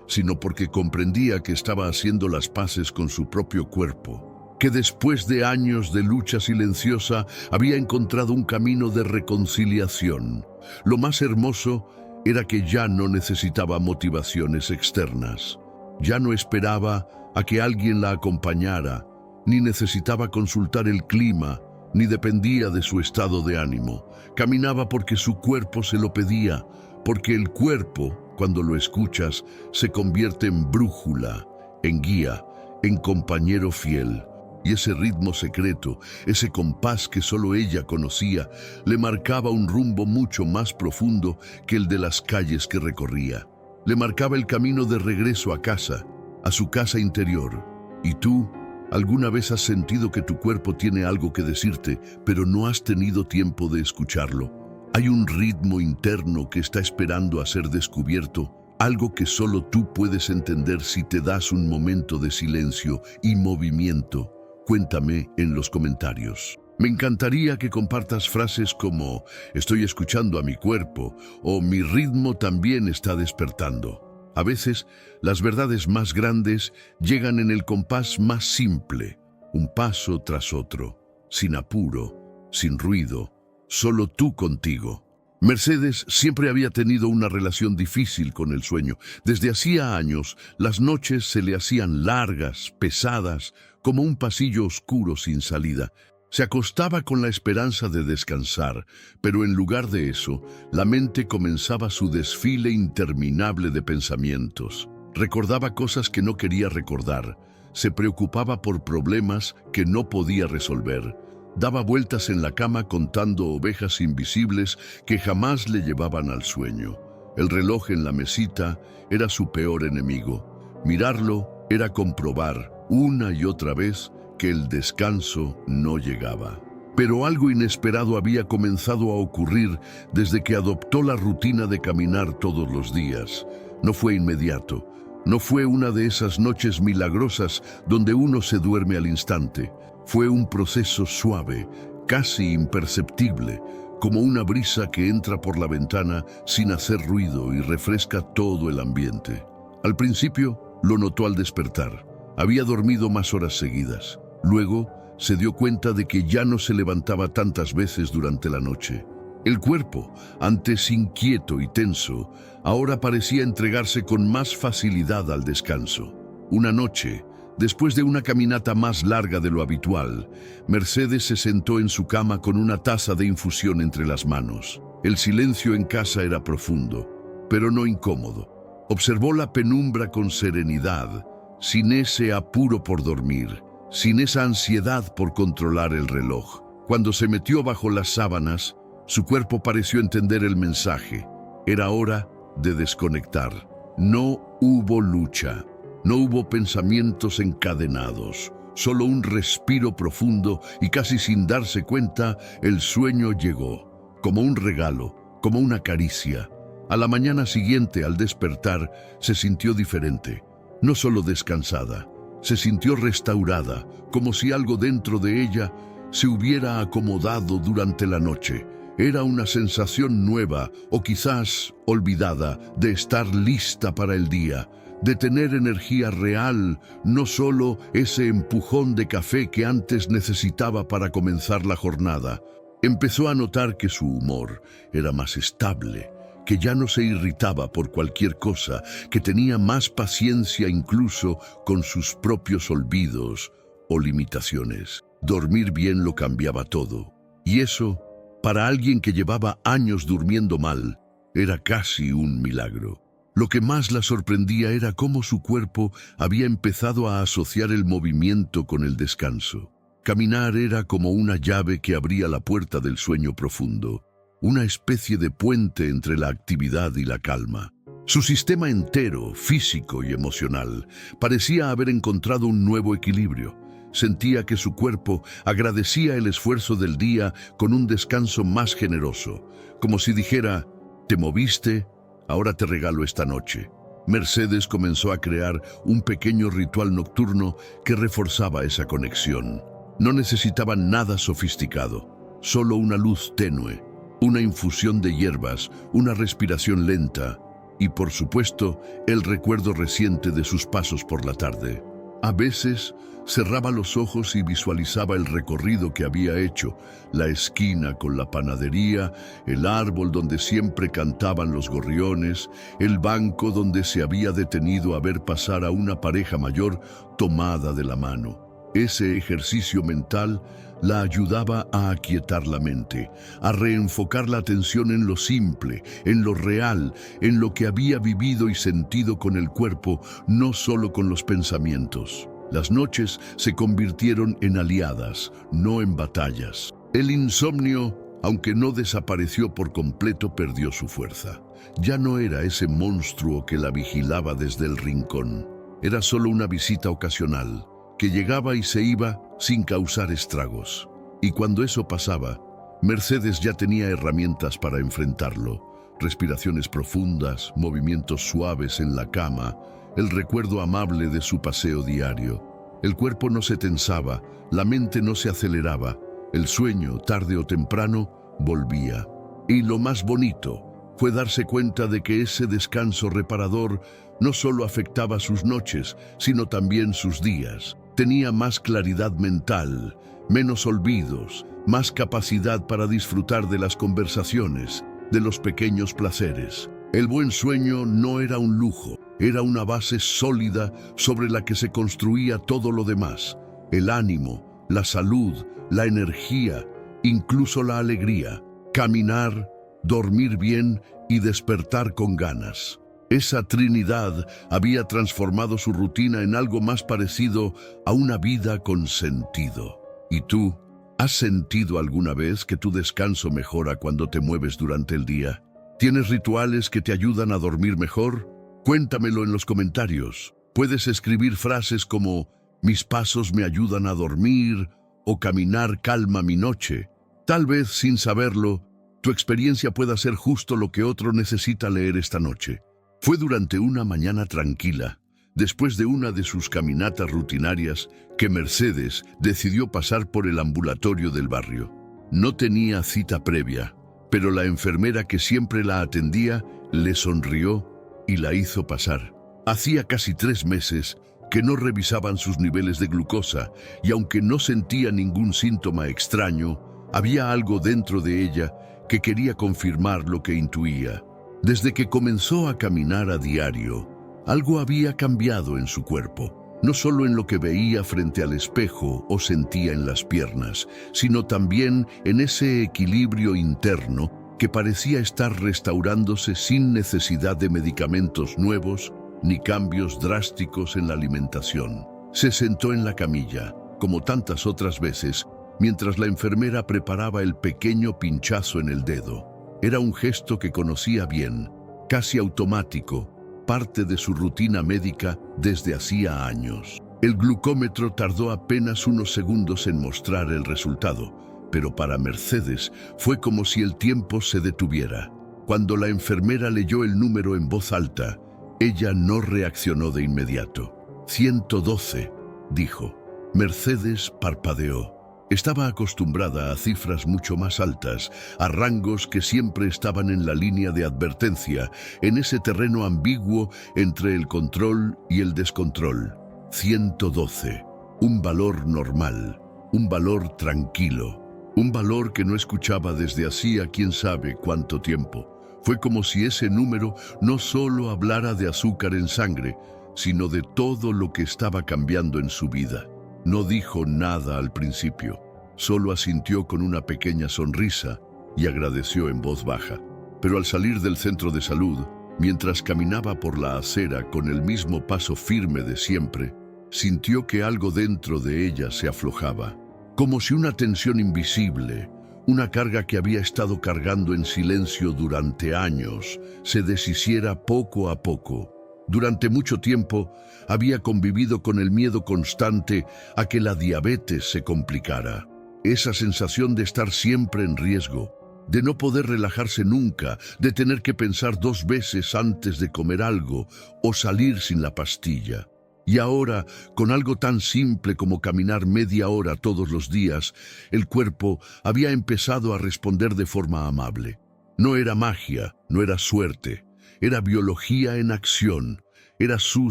sino porque comprendía que estaba haciendo las paces con su propio cuerpo, que después de años de lucha silenciosa había encontrado un camino de reconciliación. Lo más hermoso era que ya no necesitaba motivaciones externas. Ya no esperaba a que alguien la acompañara, ni necesitaba consultar el clima, ni dependía de su estado de ánimo. Caminaba porque su cuerpo se lo pedía, porque el cuerpo, cuando lo escuchas, se convierte en brújula, en guía, en compañero fiel. Y ese ritmo secreto, ese compás que solo ella conocía, le marcaba un rumbo mucho más profundo que el de las calles que recorría. Le marcaba el camino de regreso a casa, a su casa interior. ¿Y tú? ¿Alguna vez has sentido que tu cuerpo tiene algo que decirte, pero no has tenido tiempo de escucharlo? Hay un ritmo interno que está esperando a ser descubierto, algo que solo tú puedes entender si te das un momento de silencio y movimiento. Cuéntame en los comentarios. Me encantaría que compartas frases como «estoy escuchando a mi cuerpo» o «mi ritmo también está despertando». A veces, las verdades más grandes llegan en el compás más simple, un paso tras otro, sin apuro, sin ruido, solo tú contigo. Mercedes siempre había tenido una relación difícil con el sueño. Desde hacía años, las noches se le hacían largas, pesadas, como un pasillo oscuro sin salida. Se acostaba con la esperanza de descansar, pero en lugar de eso, la mente comenzaba su desfile interminable de pensamientos. Recordaba cosas que no quería recordar, se preocupaba por problemas que no podía resolver. Daba vueltas en la cama contando ovejas invisibles que jamás le llevaban al sueño. El reloj en la mesita era su peor enemigo. Mirarlo era comprobar una y otra vez que el descanso no llegaba. Pero algo inesperado había comenzado a ocurrir desde que adoptó la rutina de caminar todos los días. No fue inmediato, no fue una de esas noches milagrosas donde uno se duerme al instante. Fue un proceso suave, casi imperceptible, como una brisa que entra por la ventana sin hacer ruido y refresca todo el ambiente. Al principio lo notó al despertar. Había dormido más horas seguidas. Luego se dio cuenta de que ya no se levantaba tantas veces durante la noche. El cuerpo, antes inquieto y tenso, ahora parecía entregarse con más facilidad al descanso. Una noche, después de una caminata más larga de lo habitual, Mercedes se sentó en su cama con una taza de infusión entre las manos. El silencio en casa era profundo, pero no incómodo. Observó la penumbra con serenidad, sin ese apuro por dormir, sin esa ansiedad por controlar el reloj. Cuando se metió bajo las sábanas, su cuerpo pareció entender el mensaje. Era hora de desconectar. No hubo lucha. No hubo pensamientos encadenados, solo un respiro profundo y casi sin darse cuenta, el sueño llegó, como un regalo, como una caricia. A la mañana siguiente, al despertar, se sintió diferente. No solo descansada, se sintió restaurada, como si algo dentro de ella se hubiera acomodado durante la noche. Era una sensación nueva, o quizás olvidada, de estar lista para el día, de tener energía real, no solo ese empujón de café que antes necesitaba para comenzar la jornada. Empezó a notar que su humor era más estable, que ya no se irritaba por cualquier cosa, que tenía más paciencia incluso con sus propios olvidos o limitaciones. Dormir bien lo cambiaba todo. Y eso, para alguien que llevaba años durmiendo mal, era casi un milagro. Lo que más la sorprendía era cómo su cuerpo había empezado a asociar el movimiento con el descanso. Caminar era como una llave que abría la puerta del sueño profundo, una especie de puente entre la actividad y la calma. Su sistema entero, físico y emocional, parecía haber encontrado un nuevo equilibrio. Sentía que su cuerpo agradecía el esfuerzo del día con un descanso más generoso, como si dijera, «Te moviste, ahora te regalo esta noche». Mercedes comenzó a crear un pequeño ritual nocturno que reforzaba esa conexión. No necesitaba nada sofisticado, solo una luz tenue, una infusión de hierbas, una respiración lenta y, por supuesto, el recuerdo reciente de sus pasos por la tarde. A veces cerraba los ojos y visualizaba el recorrido que había hecho, la esquina con la panadería, el árbol donde siempre cantaban los gorriones, el banco donde se había detenido a ver pasar a una pareja mayor tomada de la mano. Ese ejercicio mental la ayudaba a aquietar la mente, a reenfocar la atención en lo simple, en lo real, en lo que había vivido y sentido con el cuerpo, no solo con los pensamientos. Las noches se convirtieron en aliadas, no en batallas. El insomnio, aunque no desapareció por completo, perdió su fuerza. Ya no era ese monstruo que la vigilaba desde el rincón. Era solo una visita ocasional, que llegaba y se iba sin causar estragos. Y cuando eso pasaba, Mercedes ya tenía herramientas para enfrentarlo. Respiraciones profundas, movimientos suaves en la cama, el recuerdo amable de su paseo diario. El cuerpo no se tensaba, la mente no se aceleraba, el sueño, tarde o temprano, volvía. Y lo más bonito fue darse cuenta de que ese descanso reparador no solo afectaba sus noches, sino también sus días. Tenía más claridad mental, menos olvidos, más capacidad para disfrutar de las conversaciones, de los pequeños placeres. El buen sueño no era un lujo, era una base sólida sobre la que se construía todo lo demás. El ánimo, la salud, la energía, incluso la alegría. Caminar, dormir bien y despertar con ganas. Esa trinidad había transformado su rutina en algo más parecido a una vida con sentido. ¿Y tú? ¿Has sentido alguna vez que tu descanso mejora cuando te mueves durante el día? ¿Tienes rituales que te ayudan a dormir mejor? Cuéntamelo en los comentarios. Puedes escribir frases como «mis pasos me ayudan a dormir» o «caminar calma mi noche». Tal vez, sin saberlo, tu experiencia pueda ser justo lo que otro necesita leer esta noche. Fue durante una mañana tranquila, después de una de sus caminatas rutinarias, que Mercedes decidió pasar por el ambulatorio del barrio. No tenía cita previa, pero la enfermera que siempre la atendía le sonrió y la hizo pasar. Hacía casi 3 meses que no revisaban sus niveles de glucosa y aunque no sentía ningún síntoma extraño, había algo dentro de ella que quería confirmar lo que intuía. Desde que comenzó a caminar a diario, algo había cambiado en su cuerpo, no solo en lo que veía frente al espejo o sentía en las piernas, sino también en ese equilibrio interno que parecía estar restaurándose sin necesidad de medicamentos nuevos ni cambios drásticos en la alimentación. Se sentó en la camilla, como tantas otras veces, mientras la enfermera preparaba el pequeño pinchazo en el dedo. Era un gesto que conocía bien, casi automático, parte de su rutina médica desde hacía años. El glucómetro tardó apenas unos segundos en mostrar el resultado, pero para Mercedes fue como si el tiempo se detuviera. Cuando la enfermera leyó el número en voz alta, ella no reaccionó de inmediato. 112, dijo. Mercedes parpadeó. Estaba acostumbrada a cifras mucho más altas, a rangos que siempre estaban en la línea de advertencia, en ese terreno ambiguo entre el control y el descontrol. 112, un valor normal, un valor tranquilo, un valor que no escuchaba desde hacía quién sabe cuánto tiempo. Fue como si ese número no solo hablara de azúcar en sangre, sino de todo lo que estaba cambiando en su vida. No dijo nada al principio, solo asintió con una pequeña sonrisa y agradeció en voz baja. Pero al salir del centro de salud, mientras caminaba por la acera con el mismo paso firme de siempre, sintió que algo dentro de ella se aflojaba, como si una tensión invisible, una carga que había estado cargando en silencio durante años, se deshiciera poco a poco. Durante mucho tiempo había convivido con el miedo constante a que la diabetes se complicara. Esa sensación de estar siempre en riesgo, de no poder relajarse nunca, de tener que pensar 2 veces antes de comer algo o salir sin la pastilla. Y ahora, con algo tan simple como caminar media hora todos los días, el cuerpo había empezado a responder de forma amable. No era magia, no era suerte. Era biología en acción, era su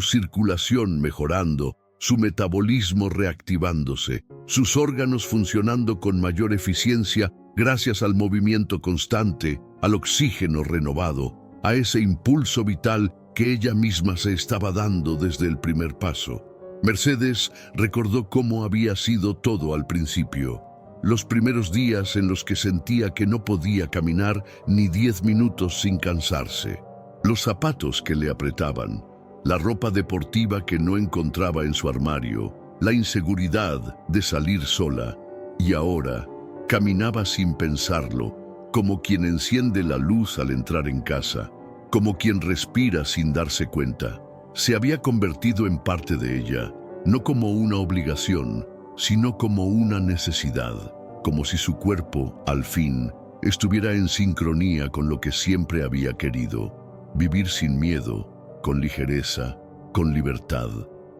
circulación mejorando, su metabolismo reactivándose, sus órganos funcionando con mayor eficiencia gracias al movimiento constante, al oxígeno renovado, a ese impulso vital que ella misma se estaba dando desde el primer paso. Mercedes recordó cómo había sido todo al principio. Los primeros días en los que sentía que no podía caminar ni 10 minutos sin cansarse. Los zapatos que le apretaban, la ropa deportiva que no encontraba en su armario, la inseguridad de salir sola. Y ahora caminaba sin pensarlo, como quien enciende la luz al entrar en casa, como quien respira sin darse cuenta. Se había convertido en parte de ella, no como una obligación, sino como una necesidad, como si su cuerpo, al fin, estuviera en sincronía con lo que siempre había querido. Vivir sin miedo, con ligereza, con libertad.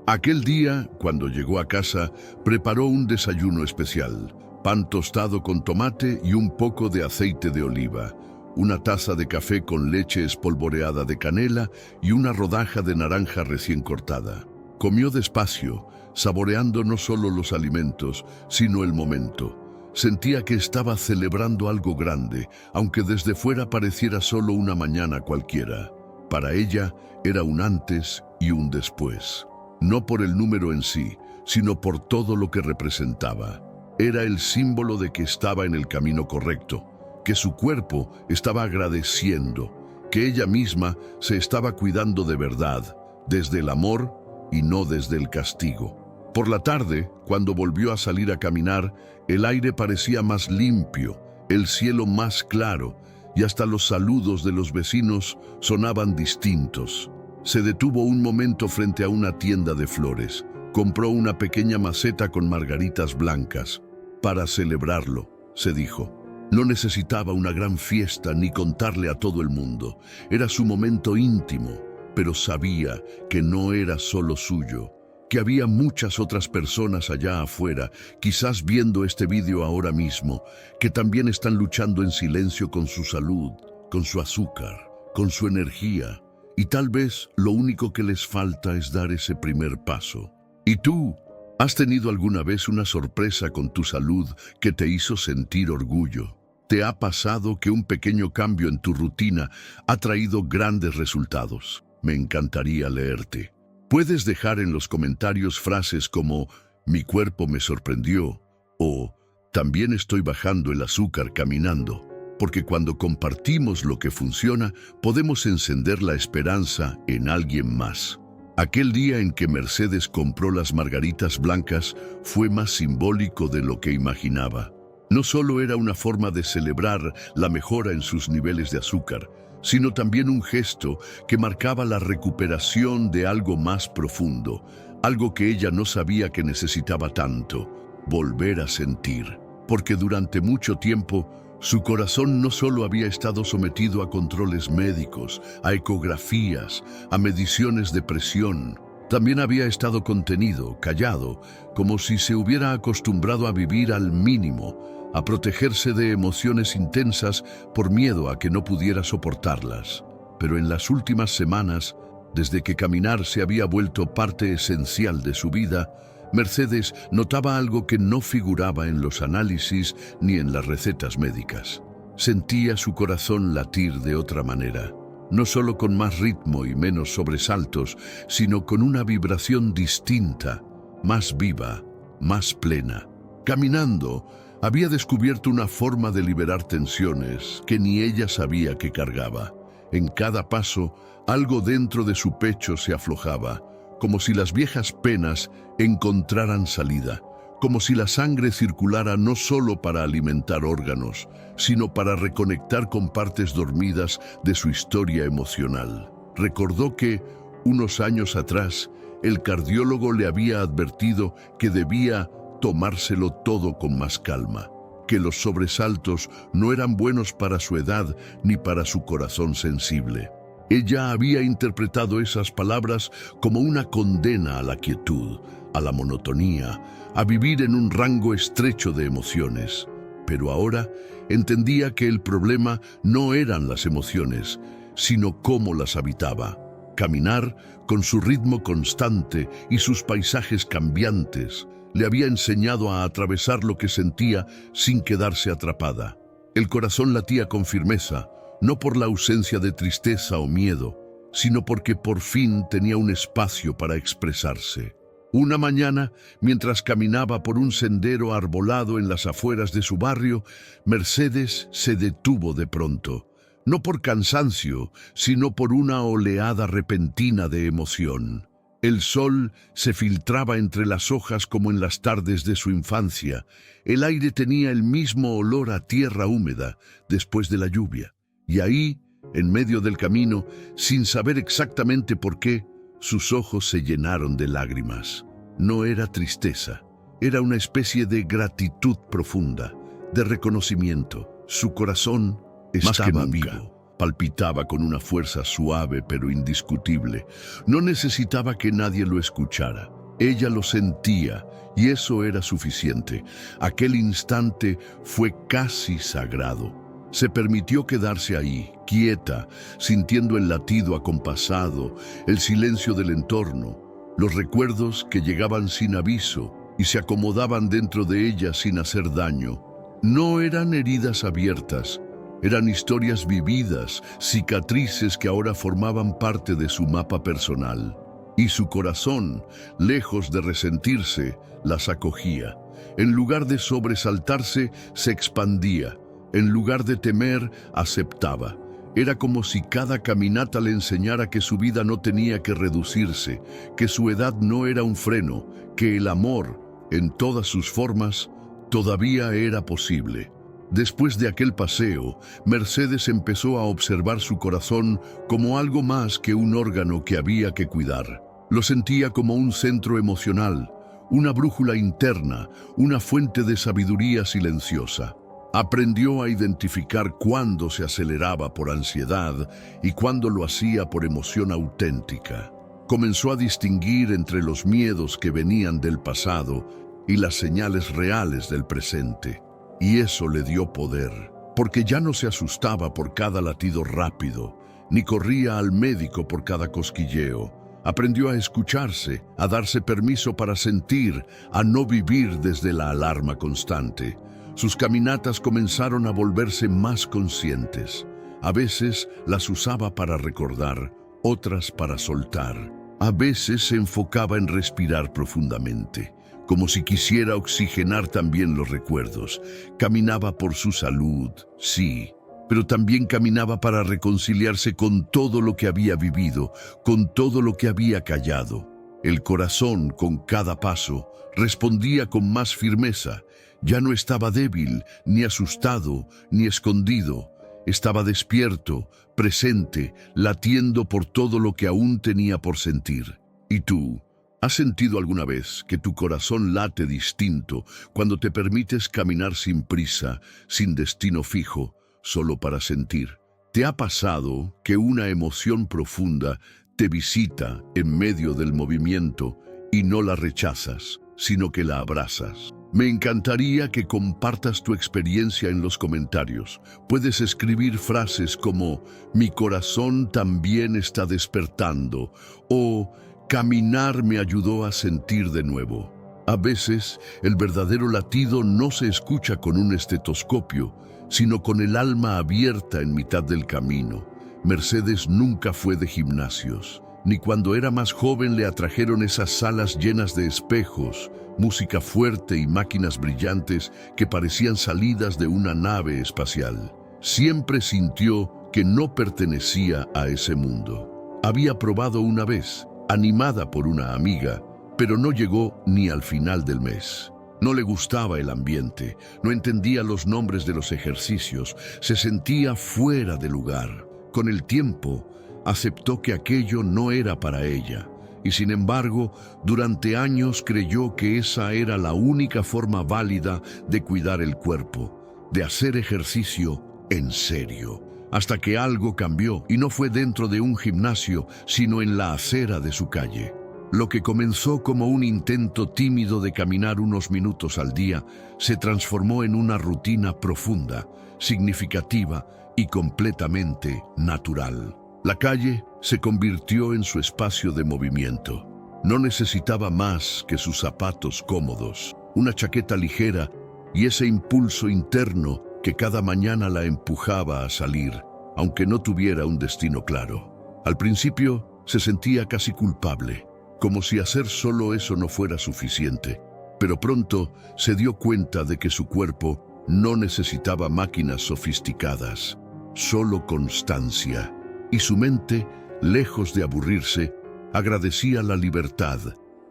Aquel día, cuando llegó a casa, preparó un desayuno especial: pan tostado con tomate y un poco de aceite de oliva, una taza de café con leche espolvoreada de canela y una rodaja de naranja recién cortada. Comió despacio, saboreando no solo los alimentos, sino el momento. Sentía que estaba celebrando algo grande, aunque desde fuera pareciera solo una mañana cualquiera. Para ella era un antes y un después. No por el número en sí, sino por todo lo que representaba. Era el símbolo de que estaba en el camino correcto, que su cuerpo estaba agradeciendo, que ella misma se estaba cuidando de verdad, desde el amor y no desde el castigo. Por la tarde, cuando volvió a salir a caminar, el aire parecía más limpio, el cielo más claro, y hasta los saludos de los vecinos sonaban distintos. Se detuvo un momento frente a una tienda de flores. Compró una pequeña maceta con margaritas blancas. Para celebrarlo, se dijo. No necesitaba una gran fiesta ni contarle a todo el mundo. Era su momento íntimo, pero sabía que no era solo suyo, que había muchas otras personas allá afuera, quizás viendo este vídeo ahora mismo, que también están luchando en silencio con su salud, con su azúcar, con su energía, y tal vez lo único que les falta es dar ese primer paso. ¿Y tú? ¿Has tenido alguna vez una sorpresa con tu salud que te hizo sentir orgullo? ¿Te ha pasado que un pequeño cambio en tu rutina ha traído grandes resultados? Me encantaría leerte. Puedes dejar en los comentarios frases como «Mi cuerpo me sorprendió» o «También estoy bajando el azúcar caminando», porque cuando compartimos lo que funciona, podemos encender la esperanza en alguien más. Aquel día en que Mercedes compró las margaritas blancas fue más simbólico de lo que imaginaba. No solo era una forma de celebrar la mejora en sus niveles de azúcar, sino también un gesto que marcaba la recuperación de algo más profundo, algo que ella no sabía que necesitaba tanto, volver a sentir. Porque durante mucho tiempo, su corazón no solo había estado sometido a controles médicos, a ecografías, a mediciones de presión, también había estado contenido, callado, como si se hubiera acostumbrado a vivir al mínimo, a protegerse de emociones intensas por miedo a que no pudiera soportarlas. Pero en las últimas semanas, desde que caminar se había vuelto parte esencial de su vida, Mercedes notaba algo que no figuraba en los análisis ni en las recetas médicas. Sentía su corazón latir de otra manera, no solo con más ritmo y menos sobresaltos, sino con una vibración distinta, más viva, más plena. Caminando, había descubierto una forma de liberar tensiones que ni ella sabía que cargaba. En cada paso, algo dentro de su pecho se aflojaba, como si las viejas penas encontraran salida, como si la sangre circulara no solo para alimentar órganos, sino para reconectar con partes dormidas de su historia emocional. Recordó que, unos años atrás, el cardiólogo le había advertido que debía tomárselo todo con más calma, que los sobresaltos no eran buenos para su edad ni para su corazón sensible. Ella había interpretado esas palabras como una condena a la quietud, a la monotonía, a vivir en un rango estrecho de emociones. Pero ahora entendía que el problema no eran las emociones, sino cómo las habitaba. Caminar, con su ritmo constante y sus paisajes cambiantes, le había enseñado a atravesar lo que sentía sin quedarse atrapada. El corazón latía con firmeza, no por la ausencia de tristeza o miedo, sino porque por fin tenía un espacio para expresarse. Una mañana, mientras caminaba por un sendero arbolado en las afueras de su barrio, Mercedes se detuvo de pronto, no por cansancio, sino por una oleada repentina de emoción. El sol se filtraba entre las hojas como en las tardes de su infancia. El aire tenía el mismo olor a tierra húmeda después de la lluvia. Y ahí, en medio del camino, sin saber exactamente por qué, sus ojos se llenaron de lágrimas. No era tristeza, era una especie de gratitud profunda, de reconocimiento. Su corazón estaba vivo, palpitaba con una fuerza suave pero indiscutible. No necesitaba que nadie lo escuchara. Ella lo sentía y eso era suficiente. Aquel instante fue casi sagrado. Se permitió quedarse ahí, quieta, sintiendo el latido acompasado, el silencio del entorno, los recuerdos que llegaban sin aviso y se acomodaban dentro de ella sin hacer daño. No eran heridas abiertas, eran historias vividas, cicatrices que ahora formaban parte de su mapa personal. Y su corazón, lejos de resentirse, las acogía. En lugar de sobresaltarse, se expandía. En lugar de temer, aceptaba. Era como si cada caminata le enseñara que su vida no tenía que reducirse, que su edad no era un freno, que el amor, en todas sus formas, todavía era posible. Después de aquel paseo, Mercedes empezó a observar su corazón como algo más que un órgano que había que cuidar. Lo sentía como un centro emocional, una brújula interna, una fuente de sabiduría silenciosa. Aprendió a identificar cuándo se aceleraba por ansiedad y cuándo lo hacía por emoción auténtica. Comenzó a distinguir entre los miedos que venían del pasado y las señales reales del presente. Y eso le dio poder, porque ya no se asustaba por cada latido rápido, ni corría al médico por cada cosquilleo. Aprendió a escucharse, a darse permiso para sentir, a no vivir desde la alarma constante. Sus caminatas comenzaron a volverse más conscientes. A veces las usaba para recordar, otras para soltar. A veces se enfocaba en respirar profundamente, como si quisiera oxigenar también los recuerdos. Caminaba por su salud, sí, pero también caminaba para reconciliarse con todo lo que había vivido, con todo lo que había callado. El corazón, con cada paso, respondía con más firmeza. Ya no estaba débil, ni asustado, ni escondido. Estaba despierto, presente, latiendo por todo lo que aún tenía por sentir. ¿Y tú? ¿Has sentido alguna vez que tu corazón late distinto cuando te permites caminar sin prisa, sin destino fijo, solo para sentir? ¿Te ha pasado que una emoción profunda te visita en medio del movimiento y no la rechazas, sino que la abrazas? Me encantaría que compartas tu experiencia en los comentarios. Puedes escribir frases como "mi corazón también está despertando" o "caminar me ayudó a sentir de nuevo". A veces, el verdadero latido no se escucha con un estetoscopio, sino con el alma abierta en mitad del camino. Mercedes nunca fue de gimnasios. Ni cuando era más joven le atrajeron esas salas llenas de espejos, música fuerte y máquinas brillantes que parecían salidas de una nave espacial. Siempre sintió que no pertenecía a ese mundo. Había probado una vez, animada por una amiga, pero no llegó ni al final del mes. No le gustaba el ambiente, no entendía los nombres de los ejercicios, se sentía fuera de lugar. Con el tiempo, aceptó que aquello no era para ella, y sin embargo, durante años creyó que esa era la única forma válida de cuidar el cuerpo, de hacer ejercicio en serio. Hasta que algo cambió, y no fue dentro de un gimnasio, sino en la acera de su calle. Lo que comenzó como un intento tímido de caminar unos minutos al día, se transformó en una rutina profunda, significativa y completamente natural. La calle se convirtió en su espacio de movimiento. No necesitaba más que sus zapatos cómodos, una chaqueta ligera y ese impulso interno que cada mañana la empujaba a salir, aunque no tuviera un destino claro. Al principio se sentía casi culpable, como si hacer solo eso no fuera suficiente, pero pronto se dio cuenta de que su cuerpo no necesitaba máquinas sofisticadas, solo constancia. Y su mente, lejos de aburrirse, agradecía la libertad,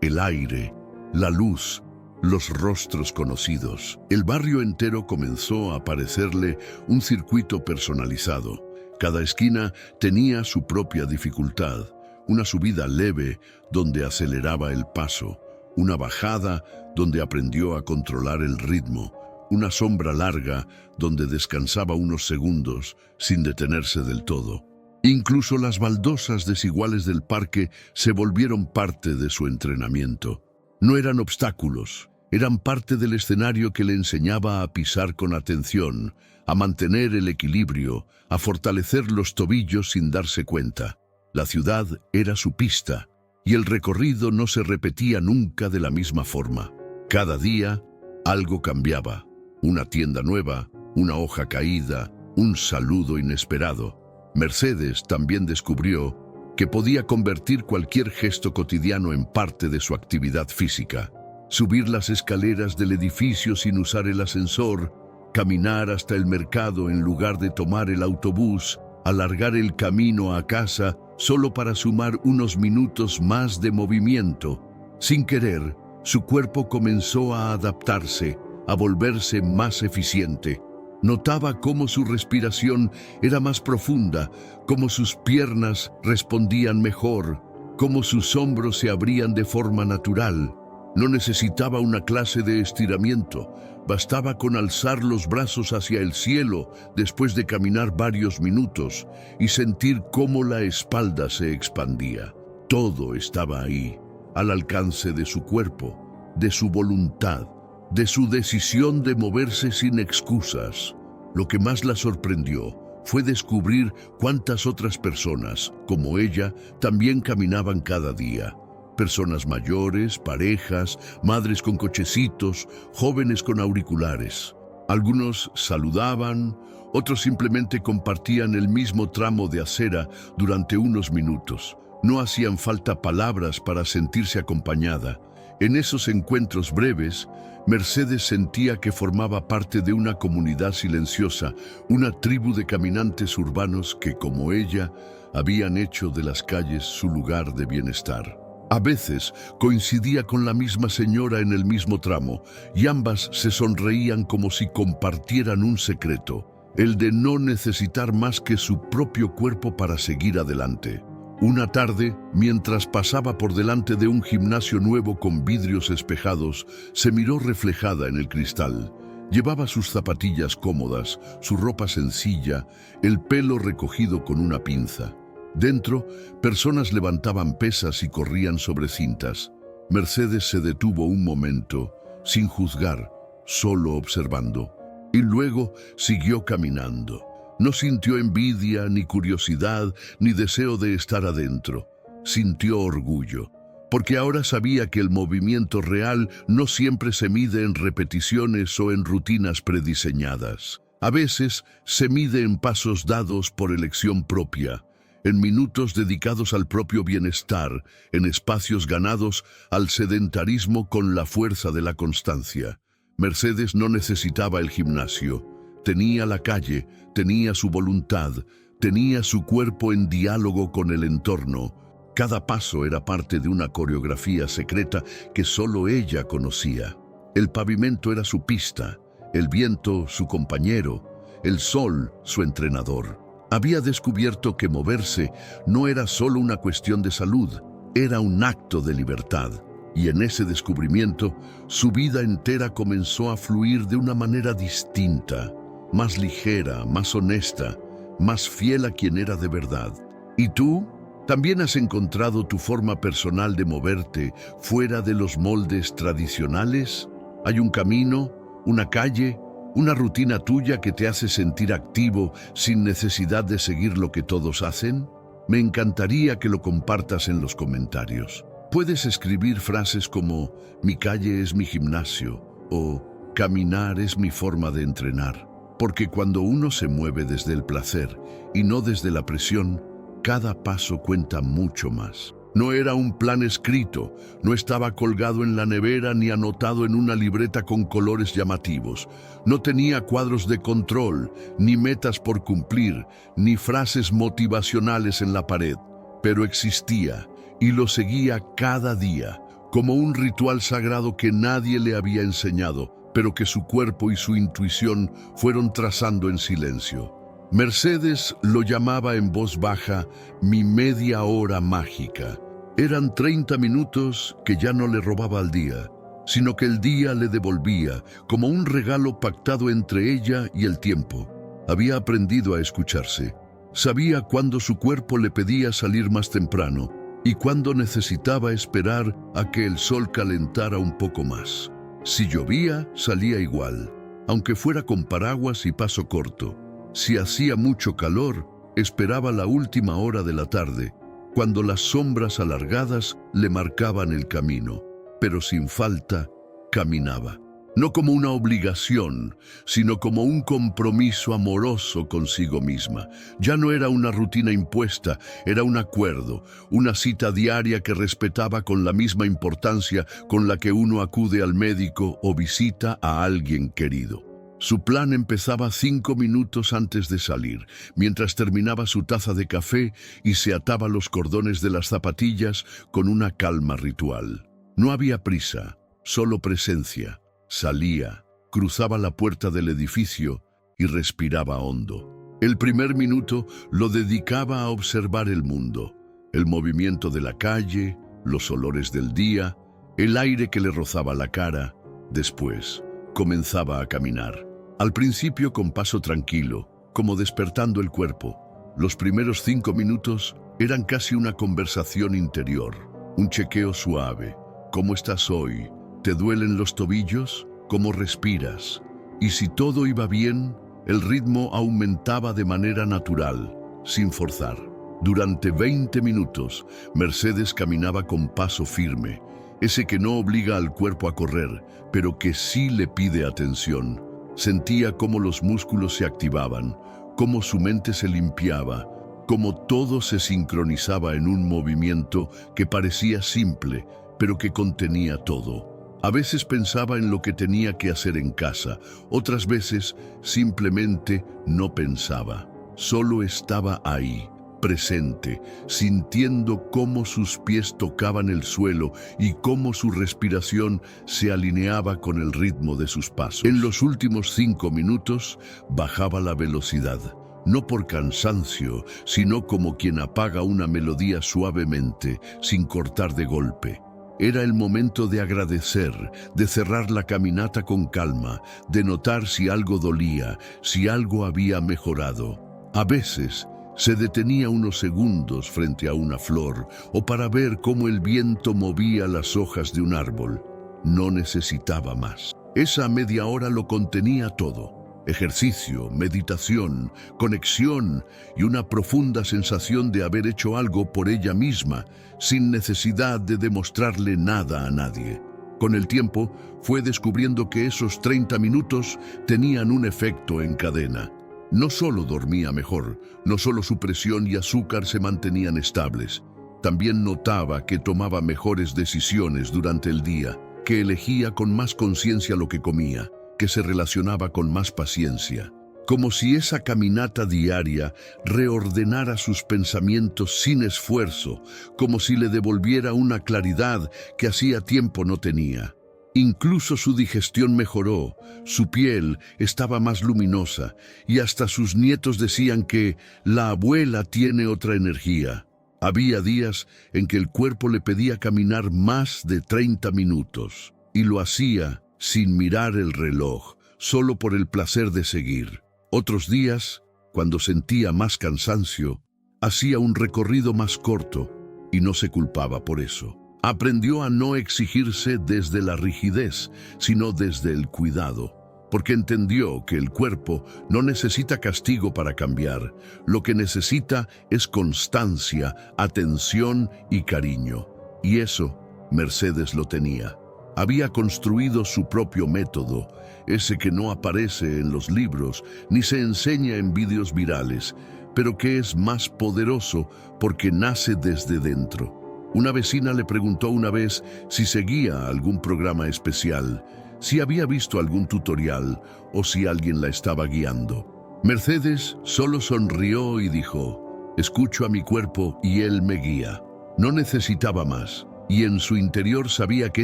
el aire, la luz, los rostros conocidos. El barrio entero comenzó a parecerle un circuito personalizado. Cada esquina tenía su propia dificultad, una subida leve donde aceleraba el paso, una bajada donde aprendió a controlar el ritmo, una sombra larga donde descansaba unos segundos sin detenerse del todo. Incluso las baldosas desiguales del parque se volvieron parte de su entrenamiento. No eran obstáculos, eran parte del escenario que le enseñaba a pisar con atención, a mantener el equilibrio, a fortalecer los tobillos sin darse cuenta. La ciudad era su pista, y el recorrido no se repetía nunca de la misma forma. Cada día, algo cambiaba. Una tienda nueva, una hoja caída, un saludo inesperado. Mercedes también descubrió que podía convertir cualquier gesto cotidiano en parte de su actividad física. Subir las escaleras del edificio sin usar el ascensor, caminar hasta el mercado en lugar de tomar el autobús, alargar el camino a casa solo para sumar unos minutos más de movimiento. Sin querer, su cuerpo comenzó a adaptarse, a volverse más eficiente. Notaba cómo su respiración era más profunda, cómo sus piernas respondían mejor, cómo sus hombros se abrían de forma natural. No necesitaba una clase de estiramiento, bastaba con alzar los brazos hacia el cielo después de caminar varios minutos y sentir cómo la espalda se expandía. Todo estaba ahí, al alcance de su cuerpo, de su voluntad, de su decisión de moverse sin excusas. Lo que más la sorprendió fue descubrir cuántas otras personas, como ella, también caminaban cada día. Personas mayores, parejas, madres con cochecitos, jóvenes con auriculares. Algunos saludaban, otros simplemente compartían el mismo tramo de acera durante unos minutos. No hacían falta palabras para sentirse acompañada. En esos encuentros breves, Mercedes sentía que formaba parte de una comunidad silenciosa, una tribu de caminantes urbanos que, como ella, habían hecho de las calles su lugar de bienestar. A veces coincidía con la misma señora en el mismo tramo y ambas se sonreían como si compartieran un secreto, el de no necesitar más que su propio cuerpo para seguir adelante. Una tarde, mientras pasaba por delante de un gimnasio nuevo con vidrios espejados, se miró reflejada en el cristal. Llevaba sus zapatillas cómodas, su ropa sencilla, el pelo recogido con una pinza. Dentro, personas levantaban pesas y corrían sobre cintas. Mercedes se detuvo un momento, sin juzgar, solo observando, y luego siguió caminando. No sintió envidia, ni curiosidad, ni deseo de estar adentro. Sintió orgullo, porque ahora sabía que el movimiento real no siempre se mide en repeticiones o en rutinas prediseñadas. A veces se mide en pasos dados por elección propia, en minutos dedicados al propio bienestar, en espacios ganados al sedentarismo con la fuerza de la constancia. Mercedes no necesitaba el gimnasio. Tenía la calle, tenía su voluntad, tenía su cuerpo en diálogo con el entorno. Cada paso era parte de una coreografía secreta que solo ella conocía. El pavimento era su pista, el viento su compañero, el sol su entrenador. Había descubierto que moverse no era solo una cuestión de salud, era un acto de libertad. Y en ese descubrimiento, su vida entera comenzó a fluir de una manera distinta, más ligera, más honesta, más fiel a quien era de verdad. ¿Y tú? ¿También has encontrado tu forma personal de moverte fuera de los moldes tradicionales? ¿Hay un camino, una calle, una rutina tuya que te hace sentir activo sin necesidad de seguir lo que todos hacen? Me encantaría que lo compartas en los comentarios. Puedes escribir frases como «Mi calle es mi gimnasio» o «Caminar es mi forma de entrenar». Porque cuando uno se mueve desde el placer y no desde la presión, cada paso cuenta mucho más. No era un plan escrito, no estaba colgado en la nevera ni anotado en una libreta con colores llamativos. No tenía cuadros de control, ni metas por cumplir, ni frases motivacionales en la pared. Pero existía y lo seguía cada día, como un ritual sagrado que nadie le había enseñado, pero que su cuerpo y su intuición fueron trazando en silencio. Mercedes lo llamaba en voz baja mi media hora mágica. Eran 30 minutos que ya no le robaba al día, sino que el día le devolvía como un regalo pactado entre ella y el tiempo. Había aprendido a escucharse. Sabía cuándo su cuerpo le pedía salir más temprano y cuándo necesitaba esperar a que el sol calentara un poco más. Si llovía, salía igual, aunque fuera con paraguas y paso corto. Si hacía mucho calor, esperaba la última hora de la tarde, cuando las sombras alargadas le marcaban el camino, pero sin falta, caminaba. No como una obligación, sino como un compromiso amoroso consigo misma. Ya no era una rutina impuesta, era un acuerdo, una cita diaria que respetaba con la misma importancia con la que uno acude al médico o visita a alguien querido. Su plan empezaba 5 minutos antes de salir, mientras terminaba su taza de café y se ataba los cordones de las zapatillas con una calma ritual. No había prisa, solo presencia. Salía, cruzaba la puerta del edificio y respiraba hondo. El primer minuto lo dedicaba a observar el mundo, el movimiento de la calle, los olores del día, el aire que le rozaba la cara. Después, comenzaba a caminar. Al principio con paso tranquilo, como despertando el cuerpo. Los primeros 5 minutos eran casi una conversación interior, un chequeo suave. ¿Cómo estás hoy? ¿Te duelen los tobillos? ¿Cómo respiras? Y si todo iba bien, el ritmo aumentaba de manera natural, sin forzar. Durante 20 minutos, Mercedes caminaba con paso firme, ese que no obliga al cuerpo a correr, pero que sí le pide atención. Sentía cómo los músculos se activaban, cómo su mente se limpiaba, cómo todo se sincronizaba en un movimiento que parecía simple, pero que contenía todo. A veces pensaba en lo que tenía que hacer en casa, otras veces simplemente no pensaba. Solo estaba ahí, presente, sintiendo cómo sus pies tocaban el suelo y cómo su respiración se alineaba con el ritmo de sus pasos. En los últimos 5 minutos bajaba la velocidad, no por cansancio, sino como quien apaga una melodía suavemente, sin cortar de golpe. Era el momento de agradecer, de cerrar la caminata con calma, de notar si algo dolía, si algo había mejorado. A veces, se detenía unos segundos frente a una flor o para ver cómo el viento movía las hojas de un árbol. No necesitaba más. Esa media hora lo contenía todo. Ejercicio, meditación, conexión y una profunda sensación de haber hecho algo por ella misma, sin necesidad de demostrarle nada a nadie. Con el tiempo, fue descubriendo que esos 30 minutos tenían un efecto en cadena. No solo dormía mejor, no solo su presión y azúcar se mantenían estables, también notaba que tomaba mejores decisiones durante el día, que elegía con más conciencia lo que comía, que se relacionaba con más paciencia, como si esa caminata diaria reordenara sus pensamientos sin esfuerzo, como si le devolviera una claridad que hacía tiempo no tenía. Incluso su digestión mejoró, su piel estaba más luminosa y hasta sus nietos decían que la abuela tiene otra energía. Había días en que el cuerpo le pedía caminar más de 30 minutos y lo hacía sin mirar el reloj, solo por el placer de seguir. Otros días, cuando sentía más cansancio, hacía un recorrido más corto y no se culpaba por eso. Aprendió a no exigirse desde la rigidez, sino desde el cuidado, porque entendió que el cuerpo no necesita castigo para cambiar. Lo que necesita es constancia, atención y cariño. Y eso, Mercedes lo tenía. Había construido su propio método, ese que no aparece en los libros ni se enseña en vídeos virales, pero que es más poderoso porque nace desde dentro. Una vecina le preguntó una vez si seguía algún programa especial, si había visto algún tutorial o si alguien la estaba guiando. Mercedes solo sonrió y dijo: «Escucho a mi cuerpo y él me guía». No necesitaba más, y en su interior sabía que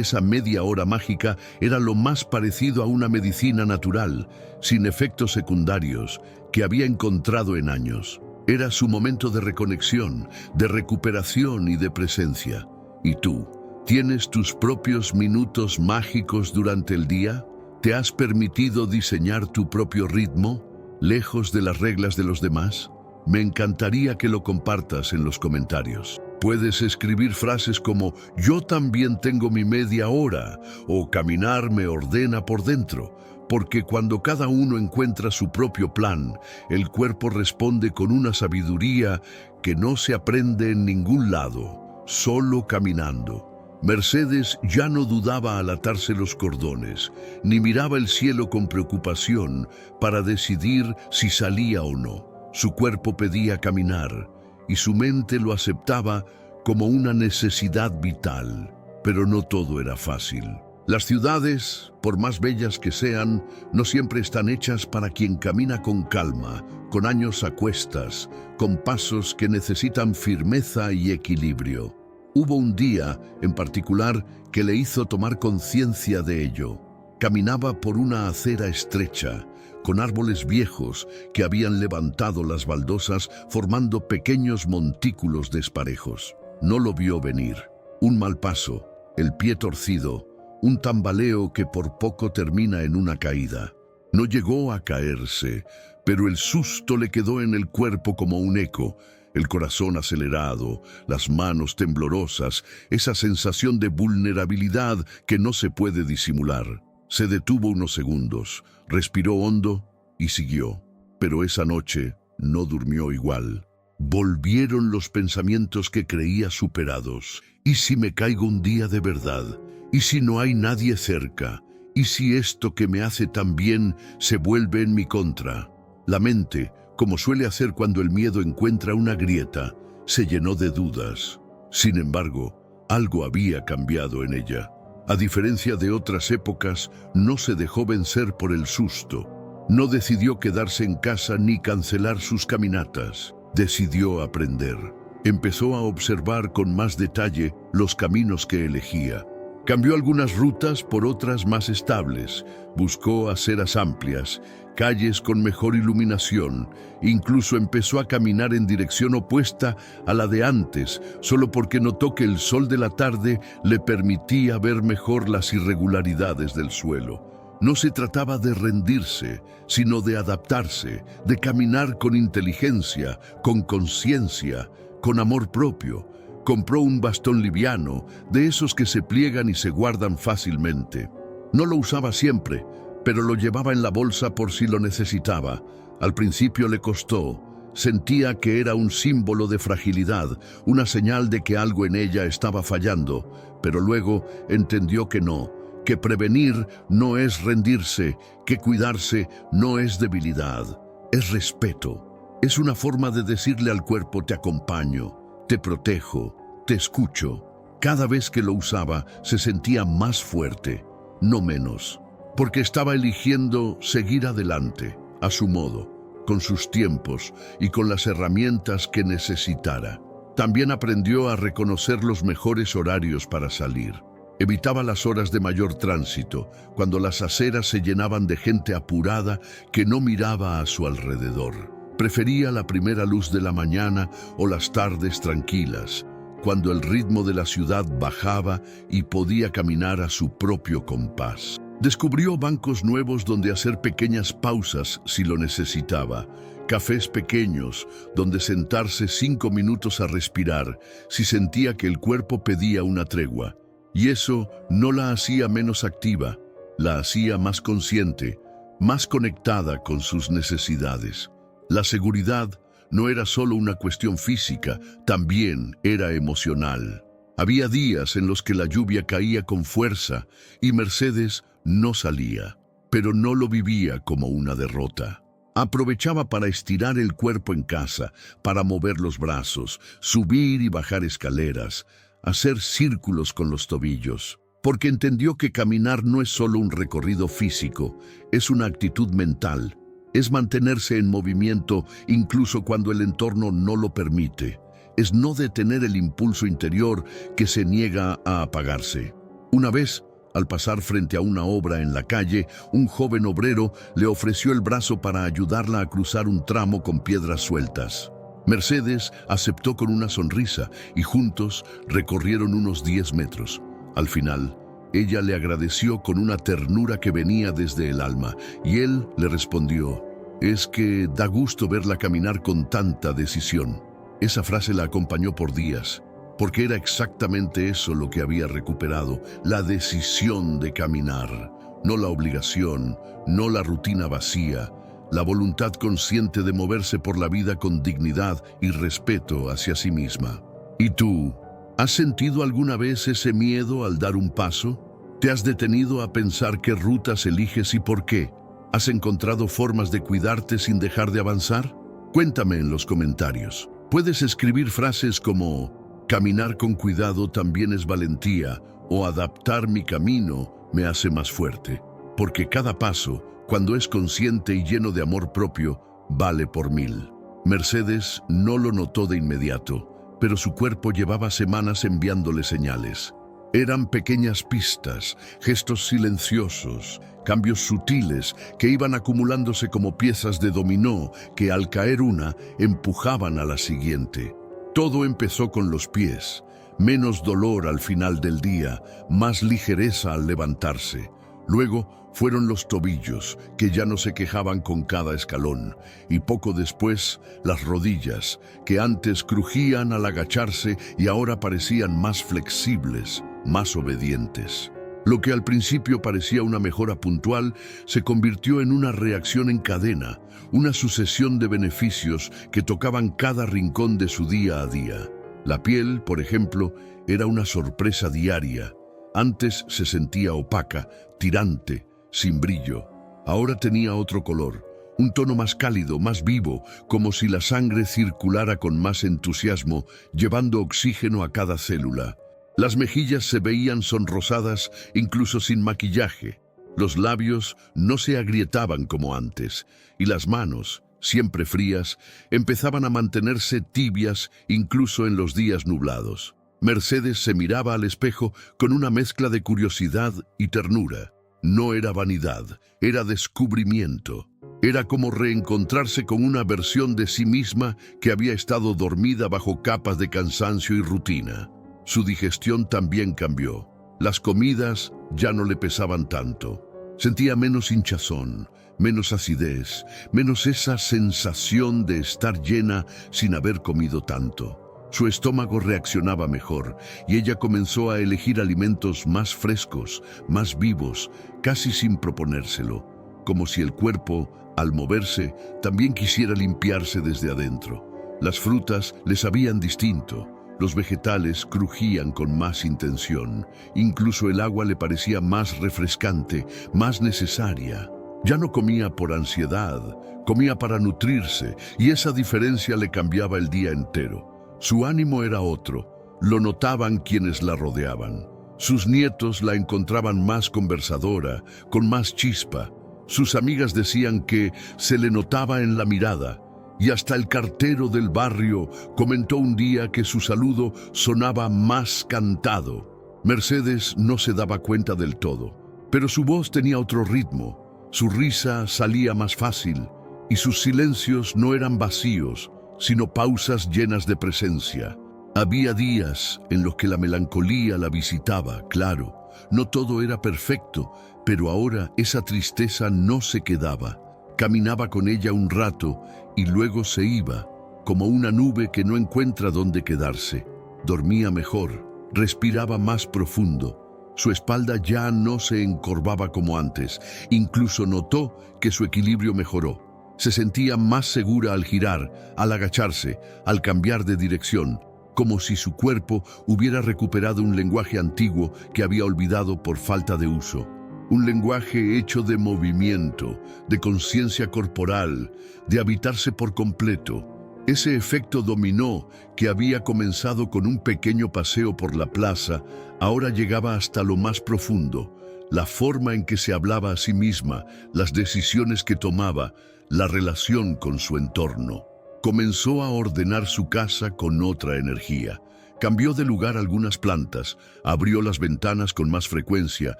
esa media hora mágica era lo más parecido a una medicina natural, sin efectos secundarios, que había encontrado en años. Era su momento de reconexión, de recuperación y de presencia. ¿Y tú? ¿Tienes tus propios minutos mágicos durante el día? ¿Te has permitido diseñar tu propio ritmo, lejos de las reglas de los demás? Me encantaría que lo compartas en los comentarios. Puedes escribir frases como «Yo también tengo mi media hora» o «Caminar me ordena por dentro», porque cuando cada uno encuentra su propio plan, el cuerpo responde con una sabiduría que no se aprende en ningún lado, solo caminando. Mercedes ya no dudaba al atarse los cordones, ni miraba el cielo con preocupación para decidir si salía o no. Su cuerpo pedía caminar, y su mente lo aceptaba como una necesidad vital, pero no todo era fácil. Las ciudades, por más bellas que sean, no siempre están hechas para quien camina con calma, con años a cuestas, con pasos que necesitan firmeza y equilibrio. Hubo un día, en particular, que le hizo tomar conciencia de ello. Caminaba por una acera estrecha, con árboles viejos que habían levantado las baldosas formando pequeños montículos desparejos. No lo vio venir. Un mal paso, el pie torcido, un tambaleo que por poco termina en una caída. No llegó a caerse, pero el susto le quedó en el cuerpo como un eco. El corazón acelerado, las manos temblorosas, esa sensación de vulnerabilidad que no se puede disimular. Se detuvo unos segundos, respiró hondo y siguió. Pero esa noche no durmió igual. Volvieron los pensamientos que creía superados. ¿Y si me caigo un día de verdad? ¿Y si no hay nadie cerca? ¿Y si esto que me hace tan bien se vuelve en mi contra? La mente, como suele hacer cuando el miedo encuentra una grieta, se llenó de dudas. Sin embargo, algo había cambiado en ella. A diferencia de otras épocas, no se dejó vencer por el susto. No decidió quedarse en casa ni cancelar sus caminatas. Decidió aprender. Empezó a observar con más detalle los caminos que elegía. Cambió algunas rutas por otras más estables. Buscó aceras amplias, calles con mejor iluminación. Incluso empezó a caminar en dirección opuesta a la de antes, solo porque notó que el sol de la tarde le permitía ver mejor las irregularidades del suelo. No se trataba de rendirse, sino de adaptarse, de caminar con inteligencia, con conciencia, con amor propio. Compró un bastón liviano, de esos que se pliegan y se guardan fácilmente. No lo usaba siempre, pero lo llevaba en la bolsa por si lo necesitaba. Al principio le costó. Sentía que era un símbolo de fragilidad, una señal de que algo en ella estaba fallando, pero luego entendió que no, que prevenir no es rendirse, que cuidarse no es debilidad, es respeto. Es una forma de decirle al cuerpo: te acompaño, te protejo, te escucho. Cada vez que lo usaba se sentía más fuerte, no menos, porque estaba eligiendo seguir adelante, a su modo, con sus tiempos y con las herramientas que necesitara. También aprendió a reconocer los mejores horarios para salir. Evitaba las horas de mayor tránsito, cuando las aceras se llenaban de gente apurada que no miraba a su alrededor. Prefería la primera luz de la mañana o las tardes tranquilas, cuando el ritmo de la ciudad bajaba y podía caminar a su propio compás. Descubrió bancos nuevos donde hacer pequeñas pausas si lo necesitaba, cafés pequeños donde sentarse 5 minutos a respirar si sentía que el cuerpo pedía una tregua. Y eso no la hacía menos activa, la hacía más consciente, más conectada con sus necesidades. La seguridad no era solo una cuestión física, también era emocional. Había días en los que la lluvia caía con fuerza y Mercedes no salía, pero no lo vivía como una derrota. Aprovechaba para estirar el cuerpo en casa, para mover los brazos, subir y bajar escaleras, hacer círculos con los tobillos, porque entendió que caminar no es solo un recorrido físico, es una actitud mental. Es mantenerse en movimiento incluso cuando el entorno no lo permite. Es no detener el impulso interior que se niega a apagarse. Una vez, al pasar frente a una obra en la calle, un joven obrero le ofreció el brazo para ayudarla a cruzar un tramo con piedras sueltas. Mercedes aceptó con una sonrisa y juntos recorrieron unos 10 metros. Al final, ella le agradeció con una ternura que venía desde el alma, y él le respondió: es que da gusto verla caminar con tanta decisión. Esa frase la acompañó por días, porque era exactamente eso lo que había recuperado, la decisión de caminar, no la obligación, no la rutina vacía, la voluntad consciente de moverse por la vida con dignidad y respeto hacia sí misma. ¿Y tú? ¿Has sentido alguna vez ese miedo al dar un paso? ¿Te has detenido a pensar qué rutas eliges y por qué? ¿Has encontrado formas de cuidarte sin dejar de avanzar? Cuéntame en los comentarios. Puedes escribir frases como: caminar con cuidado también es valentía, o adaptar mi camino me hace más fuerte. Porque cada paso, cuando es consciente y lleno de amor propio, vale por 1000. Mercedes no lo notó de inmediato, pero su cuerpo llevaba semanas enviándole señales. Eran pequeñas pistas, gestos silenciosos, cambios sutiles que iban acumulándose como piezas de dominó que al caer una empujaban a la siguiente. Todo empezó con los pies. Menos dolor al final del día, más ligereza al levantarse. Luego fueron los tobillos, que ya no se quejaban con cada escalón, y poco después las rodillas, que antes crujían al agacharse y ahora parecían más flexibles, más obedientes. Lo que al principio parecía una mejora puntual se convirtió en una reacción en cadena, una sucesión de beneficios que tocaban cada rincón de su día a día. La piel, por ejemplo, era una sorpresa diaria. Antes se sentía opaca, tirante, sin brillo. Ahora tenía otro color, un tono más cálido, más vivo, como si la sangre circulara con más entusiasmo, llevando oxígeno a cada célula. Las mejillas se veían sonrosadas incluso sin maquillaje. Los labios no se agrietaban como antes, y las manos, siempre frías, empezaban a mantenerse tibias incluso en los días nublados. Mercedes se miraba al espejo con una mezcla de curiosidad y ternura. No era vanidad, era descubrimiento. Era como reencontrarse con una versión de sí misma que había estado dormida bajo capas de cansancio y rutina. Su digestión también cambió. Las comidas ya no le pesaban tanto. Sentía menos hinchazón, menos acidez, menos esa sensación de estar llena sin haber comido tanto. Su estómago reaccionaba mejor y ella comenzó a elegir alimentos más frescos, más vivos, casi sin proponérselo, como si el cuerpo, al moverse, también quisiera limpiarse desde adentro. Las frutas le sabían distinto. Los vegetales crujían con más intención. Incluso el agua le parecía más refrescante, más necesaria. Ya no comía por ansiedad, comía para nutrirse, y esa diferencia le cambiaba el día entero. Su ánimo era otro, lo notaban quienes la rodeaban. Sus nietos la encontraban más conversadora, con más chispa. Sus amigas decían que se le notaba en la mirada. Y hasta el cartero del barrio comentó un día que su saludo sonaba más cantado. Mercedes no se daba cuenta del todo, pero su voz tenía otro ritmo, su risa salía más fácil, y sus silencios no eran vacíos, sino pausas llenas de presencia. Había días en los que la melancolía la visitaba, claro, no todo era perfecto, pero ahora esa tristeza no se quedaba. Caminaba con ella un rato y luego se iba, como una nube que no encuentra dónde quedarse. Dormía mejor, respiraba más profundo. Su espalda ya no se encorvaba como antes. Incluso notó que su equilibrio mejoró. Se sentía más segura al girar, al agacharse, al cambiar de dirección, como si su cuerpo hubiera recuperado un lenguaje antiguo que había olvidado por falta de uso. Un lenguaje hecho de movimiento, de conciencia corporal, de habitarse por completo. Ese efecto dominó que había comenzado con un pequeño paseo por la plaza, ahora llegaba hasta lo más profundo. La forma en que se hablaba a sí misma, las decisiones que tomaba, la relación con su entorno. Comenzó a ordenar su casa con otra energía. Cambió de lugar algunas plantas, abrió las ventanas con más frecuencia,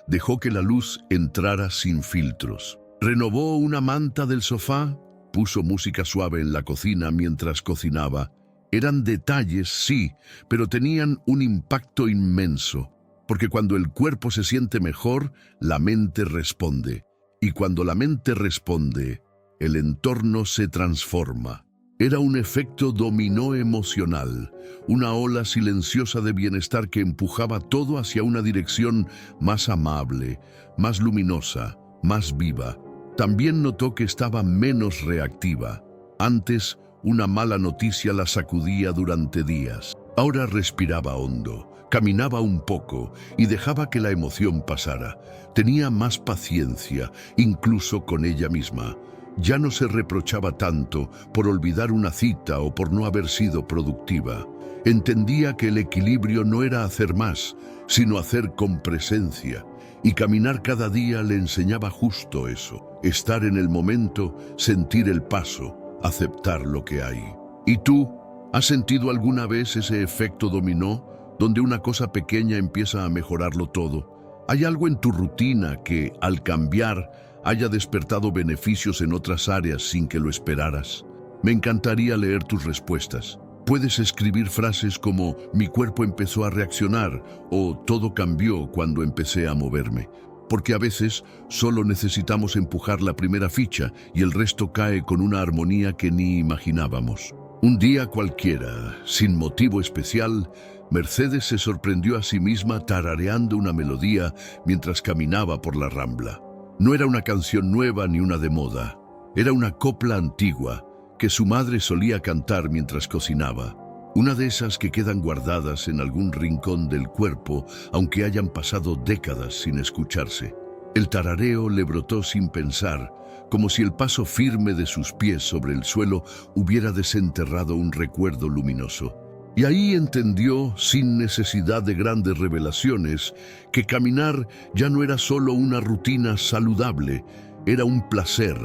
dejó que la luz entrara sin filtros. Renovó una manta del sofá, puso música suave en la cocina mientras cocinaba. Eran detalles, sí, pero tenían un impacto inmenso, porque cuando el cuerpo se siente mejor, la mente responde. Y cuando la mente responde, el entorno se transforma. Era un efecto dominó emocional, una ola silenciosa de bienestar que empujaba todo hacia una dirección más amable, más luminosa, más viva. También notó que estaba menos reactiva. Antes, una mala noticia la sacudía durante días. Ahora respiraba hondo, caminaba un poco y dejaba que la emoción pasara. Tenía más paciencia, incluso con ella misma. Ya no se reprochaba tanto por olvidar una cita o por no haber sido productiva. Entendía que el equilibrio no era hacer más, sino hacer con presencia. Y caminar cada día le enseñaba justo eso. Estar en el momento, sentir el paso, aceptar lo que hay. ¿Y tú? ¿Has sentido alguna vez ese efecto dominó? donde una cosa pequeña empieza a mejorarlo todo. ¿Hay algo en tu rutina que, al cambiar, haya despertado beneficios en otras áreas sin que lo esperaras? Me encantaría leer tus respuestas. Puedes escribir frases como «mi cuerpo empezó a reaccionar» o «todo cambió cuando empecé a moverme», porque a veces solo necesitamos empujar la primera ficha y el resto cae con una armonía que ni imaginábamos. Un día cualquiera, sin motivo especial, Mercedes se sorprendió a sí misma tarareando una melodía mientras caminaba por la Rambla. No era una canción nueva ni una de moda, era una copla antigua que su madre solía cantar mientras cocinaba. Una de esas que quedan guardadas en algún rincón del cuerpo, aunque hayan pasado décadas sin escucharse. El tarareo le brotó sin pensar, como si el paso firme de sus pies sobre el suelo hubiera desenterrado un recuerdo luminoso. Y ahí entendió, sin necesidad de grandes revelaciones, que caminar ya no era solo una rutina saludable, era un placer,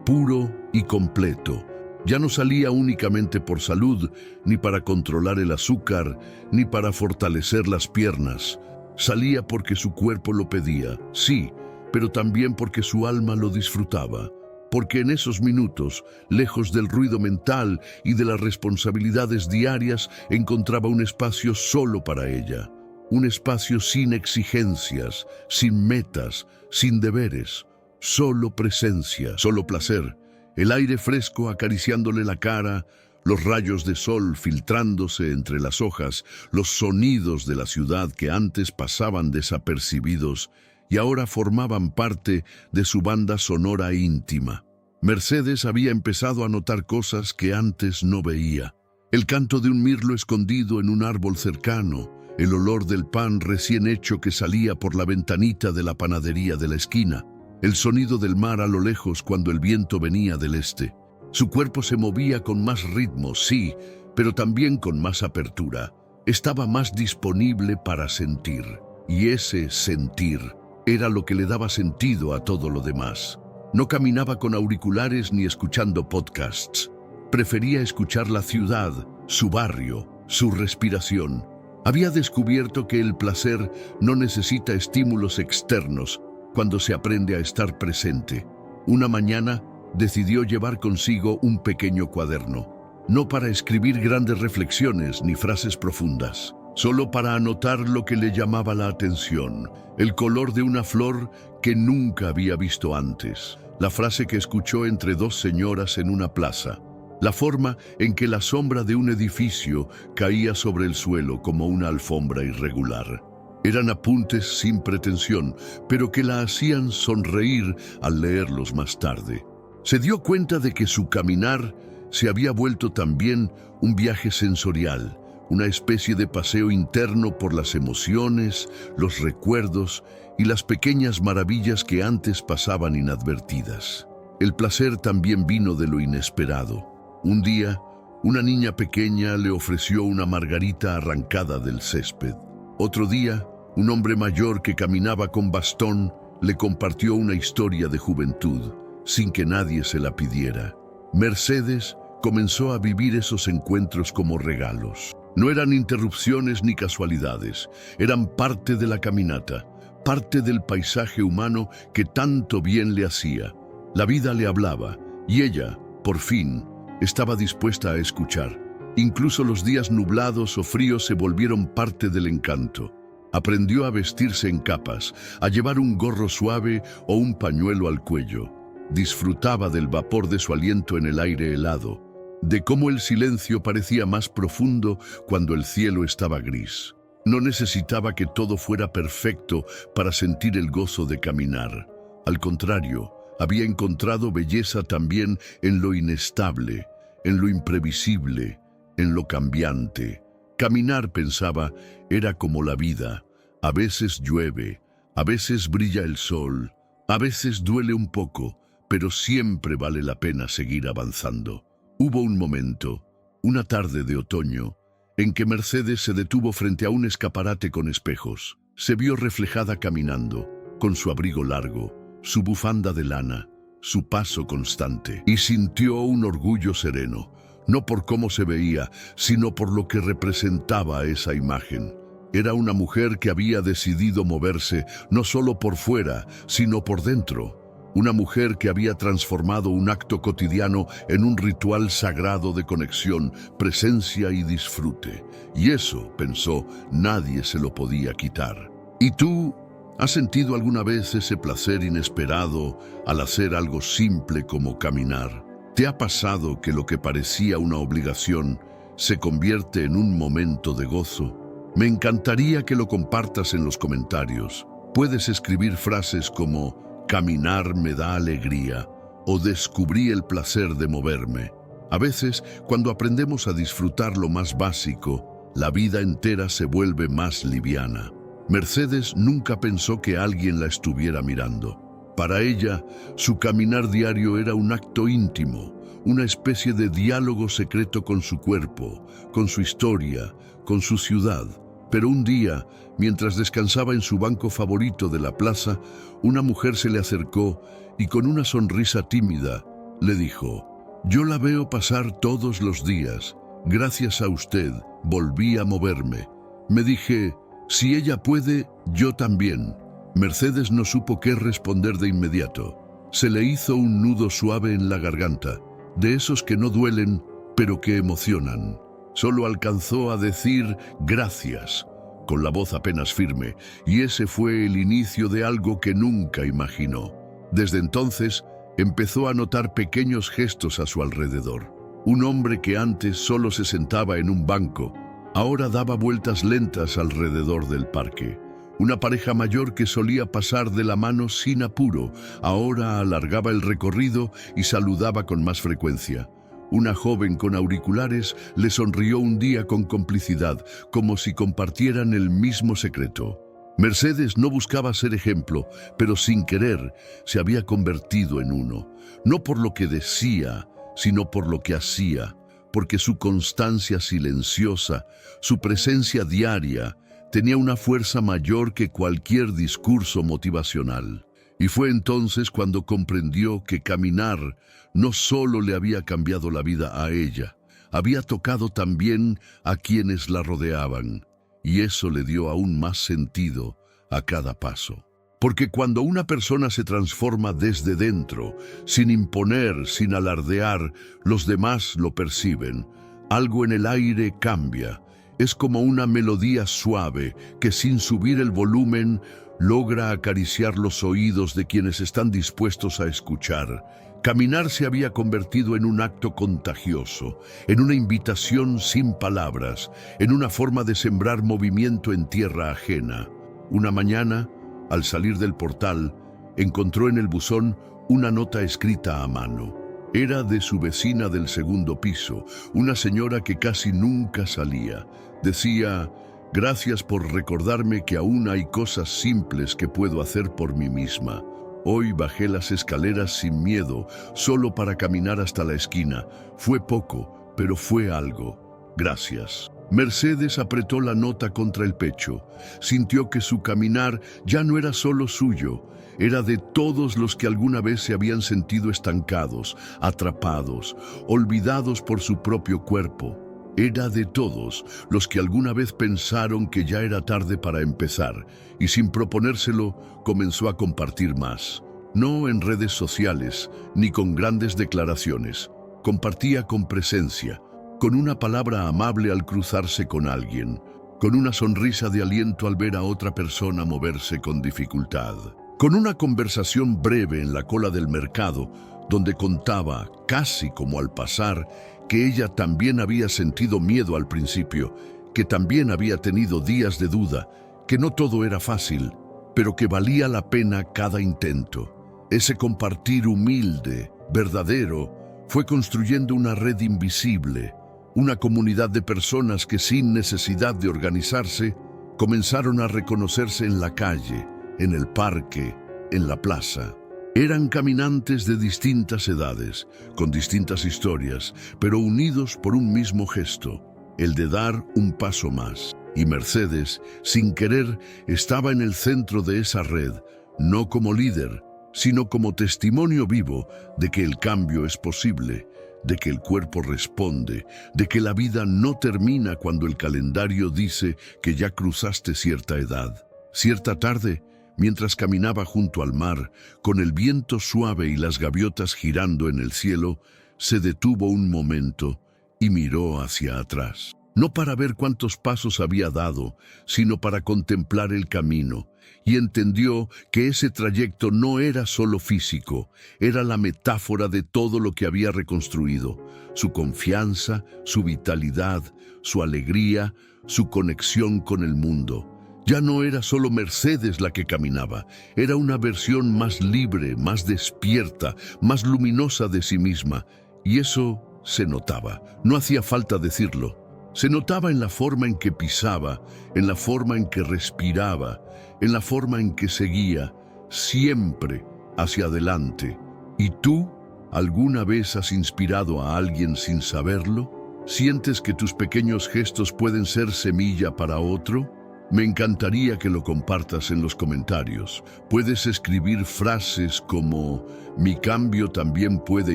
puro y completo. Ya no salía únicamente por salud, ni para controlar el azúcar, ni para fortalecer las piernas. Salía porque su cuerpo lo pedía, sí, pero también porque su alma lo disfrutaba. Porque en esos minutos, lejos del ruido mental y de las responsabilidades diarias, encontraba un espacio solo para ella. Un espacio sin exigencias, sin metas, sin deberes. Solo presencia, solo placer. El aire fresco acariciándole la cara, los rayos de sol filtrándose entre las hojas, los sonidos de la ciudad que antes pasaban desapercibidos y ahora formaban parte de su banda sonora íntima. Mercedes había empezado a notar cosas que antes no veía. El canto de un mirlo escondido en un árbol cercano, el olor del pan recién hecho que salía por la ventanita de la panadería de la esquina, el sonido del mar a lo lejos cuando el viento venía del este. Su cuerpo se movía con más ritmo, sí, pero también con más apertura. Estaba más disponible para sentir, y ese sentir era lo que le daba sentido a todo lo demás. No caminaba con auriculares ni escuchando podcasts. Prefería escuchar la ciudad, su barrio, su respiración. Había descubierto que el placer no necesita estímulos externos cuando se aprende a estar presente. Una mañana decidió llevar consigo un pequeño cuaderno, no para escribir grandes reflexiones ni frases profundas, solo para anotar lo que le llamaba la atención, el color de una flor que nunca había visto antes, la frase que escuchó entre dos señoras en una plaza, la forma en que la sombra de un edificio caía sobre el suelo como una alfombra irregular. Eran apuntes sin pretensión, pero que la hacían sonreír al leerlos más tarde. Se dio cuenta de que su caminar se había vuelto también un viaje sensorial, una especie de paseo interno por las emociones, los recuerdos y las pequeñas maravillas que antes pasaban inadvertidas. El placer también vino de lo inesperado. Un día, una niña pequeña le ofreció una margarita arrancada del césped. Otro día, un hombre mayor que caminaba con bastón le compartió una historia de juventud, sin que nadie se la pidiera. Mercedes comenzó a vivir esos encuentros como regalos. No eran interrupciones ni casualidades, eran parte de la caminata, parte del paisaje humano que tanto bien le hacía. La vida le hablaba, y ella, por fin, estaba dispuesta a escuchar. Incluso los días nublados o fríos se volvieron parte del encanto. Aprendió a vestirse en capas, a llevar un gorro suave o un pañuelo al cuello. Disfrutaba del vapor de su aliento en el aire helado, de cómo el silencio parecía más profundo cuando el cielo estaba gris. No necesitaba que todo fuera perfecto para sentir el gozo de caminar. Al contrario, había encontrado belleza también en lo inestable, en lo imprevisible, en lo cambiante. Caminar, pensaba, era como la vida. A veces llueve, a veces brilla el sol, a veces duele un poco, pero siempre vale la pena seguir avanzando. Hubo un momento, una tarde de otoño, en que Mercedes se detuvo frente a un escaparate con espejos. Se vio reflejada caminando, con su abrigo largo, su bufanda de lana, su paso constante, y sintió un orgullo sereno, no por cómo se veía, sino por lo que representaba esa imagen. Era una mujer que había decidido moverse no solo por fuera, sino por dentro. Una mujer que había transformado un acto cotidiano en un ritual sagrado de conexión, presencia y disfrute. Y eso, pensó, nadie se lo podía quitar. ¿Y tú? ¿Has sentido alguna vez ese placer inesperado al hacer algo simple como caminar? ¿Te ha pasado que lo que parecía una obligación se convierte en un momento de gozo? Me encantaría que lo compartas en los comentarios. Puedes escribir frases como caminar me da alegría o descubrí el placer de moverme. A veces, cuando aprendemos a disfrutar lo más básico, la vida entera se vuelve más liviana. Mercedes nunca pensó que alguien la estuviera mirando. Para ella, su caminar diario era un acto íntimo, una especie de diálogo secreto con su cuerpo, con su historia, con su ciudad. Pero un día, mientras descansaba en su banco favorito de la plaza, una mujer se le acercó y con una sonrisa tímida le dijo: «Yo la veo pasar todos los días. Gracias a usted, volví a moverme». Me dije, si ella puede, yo también. Mercedes no supo qué responder de inmediato. Se le hizo un nudo suave en la garganta, de esos que no duelen, pero que emocionan. Solo alcanzó a decir gracias, con la voz apenas firme, y ese fue el inicio de algo que nunca imaginó. Desde entonces, empezó a notar pequeños gestos a su alrededor. Un hombre que antes solo se sentaba en un banco, ahora daba vueltas lentas alrededor del parque. Una pareja mayor que solía pasar de la mano sin apuro, ahora alargaba el recorrido y saludaba con más frecuencia. Una joven con auriculares le sonrió un día con complicidad, como si compartieran el mismo secreto. Mercedes no buscaba ser ejemplo, pero sin querer se había convertido en uno. No por lo que decía, sino por lo que hacía, porque su constancia silenciosa, su presencia diaria, tenía una fuerza mayor que cualquier discurso motivacional. Y fue entonces cuando comprendió que caminar no solo le había cambiado la vida a ella, había tocado también a quienes la rodeaban, y eso le dio aún más sentido a cada paso. Porque cuando una persona se transforma desde dentro, sin imponer, sin alardear, los demás lo perciben. Algo en el aire cambia. Es como una melodía suave que sin subir el volumen logra acariciar los oídos de quienes están dispuestos a escuchar. Caminar se había convertido en un acto contagioso, en una invitación sin palabras, en una forma de sembrar movimiento en tierra ajena. Una mañana, al salir del portal, encontró en el buzón una nota escrita a mano. Era de su vecina del segundo piso, una señora que casi nunca salía. Decía: «Gracias por recordarme que aún hay cosas simples que puedo hacer por mí misma. Hoy bajé las escaleras sin miedo, solo para caminar hasta la esquina. Fue poco, pero fue algo. Gracias». Mercedes apretó la nota contra el pecho. Sintió que su caminar ya no era solo suyo, era de todos los que alguna vez se habían sentido estancados, atrapados, olvidados por su propio cuerpo. Era de todos los que alguna vez pensaron que ya era tarde para empezar, y sin proponérselo, comenzó a compartir más. No en redes sociales, ni con grandes declaraciones. Compartía con presencia, con una palabra amable al cruzarse con alguien, con una sonrisa de aliento al ver a otra persona moverse con dificultad, con una conversación breve en la cola del mercado, donde contaba, casi como al pasar, que ella también había sentido miedo al principio, que también había tenido días de duda, que no todo era fácil, pero que valía la pena cada intento. Ese compartir humilde, verdadero, fue construyendo una red invisible, una comunidad de personas que sin necesidad de organizarse, comenzaron a reconocerse en la calle, en el parque, en la plaza. Eran caminantes de distintas edades, con distintas historias, pero unidos por un mismo gesto, el de dar un paso más. Y Mercedes, sin querer, estaba en el centro de esa red, no como líder, sino como testimonio vivo de que el cambio es posible, de que el cuerpo responde, de que la vida no termina cuando el calendario dice que ya cruzaste cierta edad. Cierta tarde, mientras caminaba junto al mar, con el viento suave y las gaviotas girando en el cielo, se detuvo un momento y miró hacia atrás. No para ver cuántos pasos había dado, sino para contemplar el camino, y entendió que ese trayecto no era solo físico, era la metáfora de todo lo que había reconstruido: su confianza, su vitalidad, su alegría, su conexión con el mundo. Ya no era solo Mercedes la que caminaba, era una versión más libre, más despierta, más luminosa de sí misma, y eso se notaba, no hacía falta decirlo. Se notaba en la forma en que pisaba, en la forma en que respiraba, en la forma en que seguía, siempre hacia adelante. ¿Y tú alguna vez has inspirado a alguien sin saberlo? ¿Sientes que tus pequeños gestos pueden ser semilla para otro? Me encantaría que lo compartas en los comentarios. Puedes escribir frases como "mi cambio también puede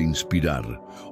inspirar"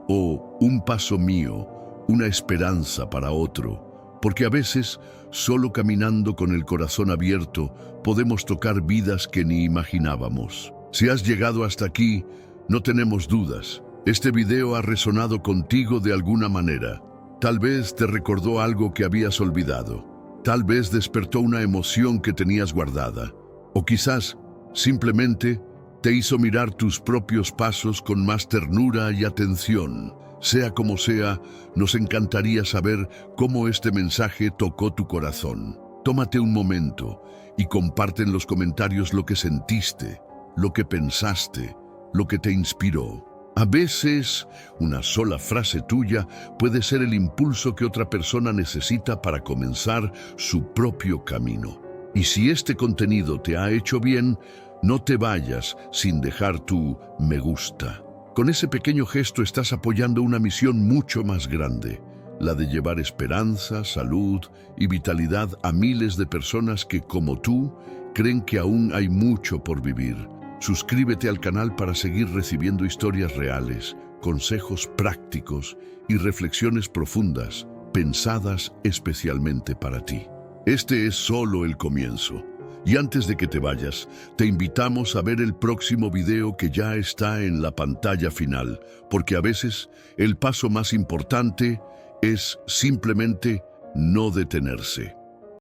o "un paso mío, una esperanza para otro", porque a veces, solo caminando con el corazón abierto, podemos tocar vidas que ni imaginábamos. Si has llegado hasta aquí, no tenemos dudas. Este video ha resonado contigo de alguna manera. Tal vez te recordó algo que habías olvidado. Tal vez despertó una emoción que tenías guardada. O quizás, simplemente, te hizo mirar tus propios pasos con más ternura y atención. Sea como sea, nos encantaría saber cómo este mensaje tocó tu corazón. Tómate un momento y comparte en los comentarios lo que sentiste, lo que pensaste, lo que te inspiró. A veces, una sola frase tuya puede ser el impulso que otra persona necesita para comenzar su propio camino. Y si este contenido te ha hecho bien, no te vayas sin dejar tu me gusta. Con ese pequeño gesto estás apoyando una misión mucho más grande, la de llevar esperanza, salud y vitalidad a miles de personas que, como tú, creen que aún hay mucho por vivir. Suscríbete al canal para seguir recibiendo historias reales, consejos prácticos y reflexiones profundas, pensadas especialmente para ti. Este es solo el comienzo. Y antes de que te vayas, te invitamos a ver el próximo video que ya está en la pantalla final, porque a veces el paso más importante es simplemente no detenerse.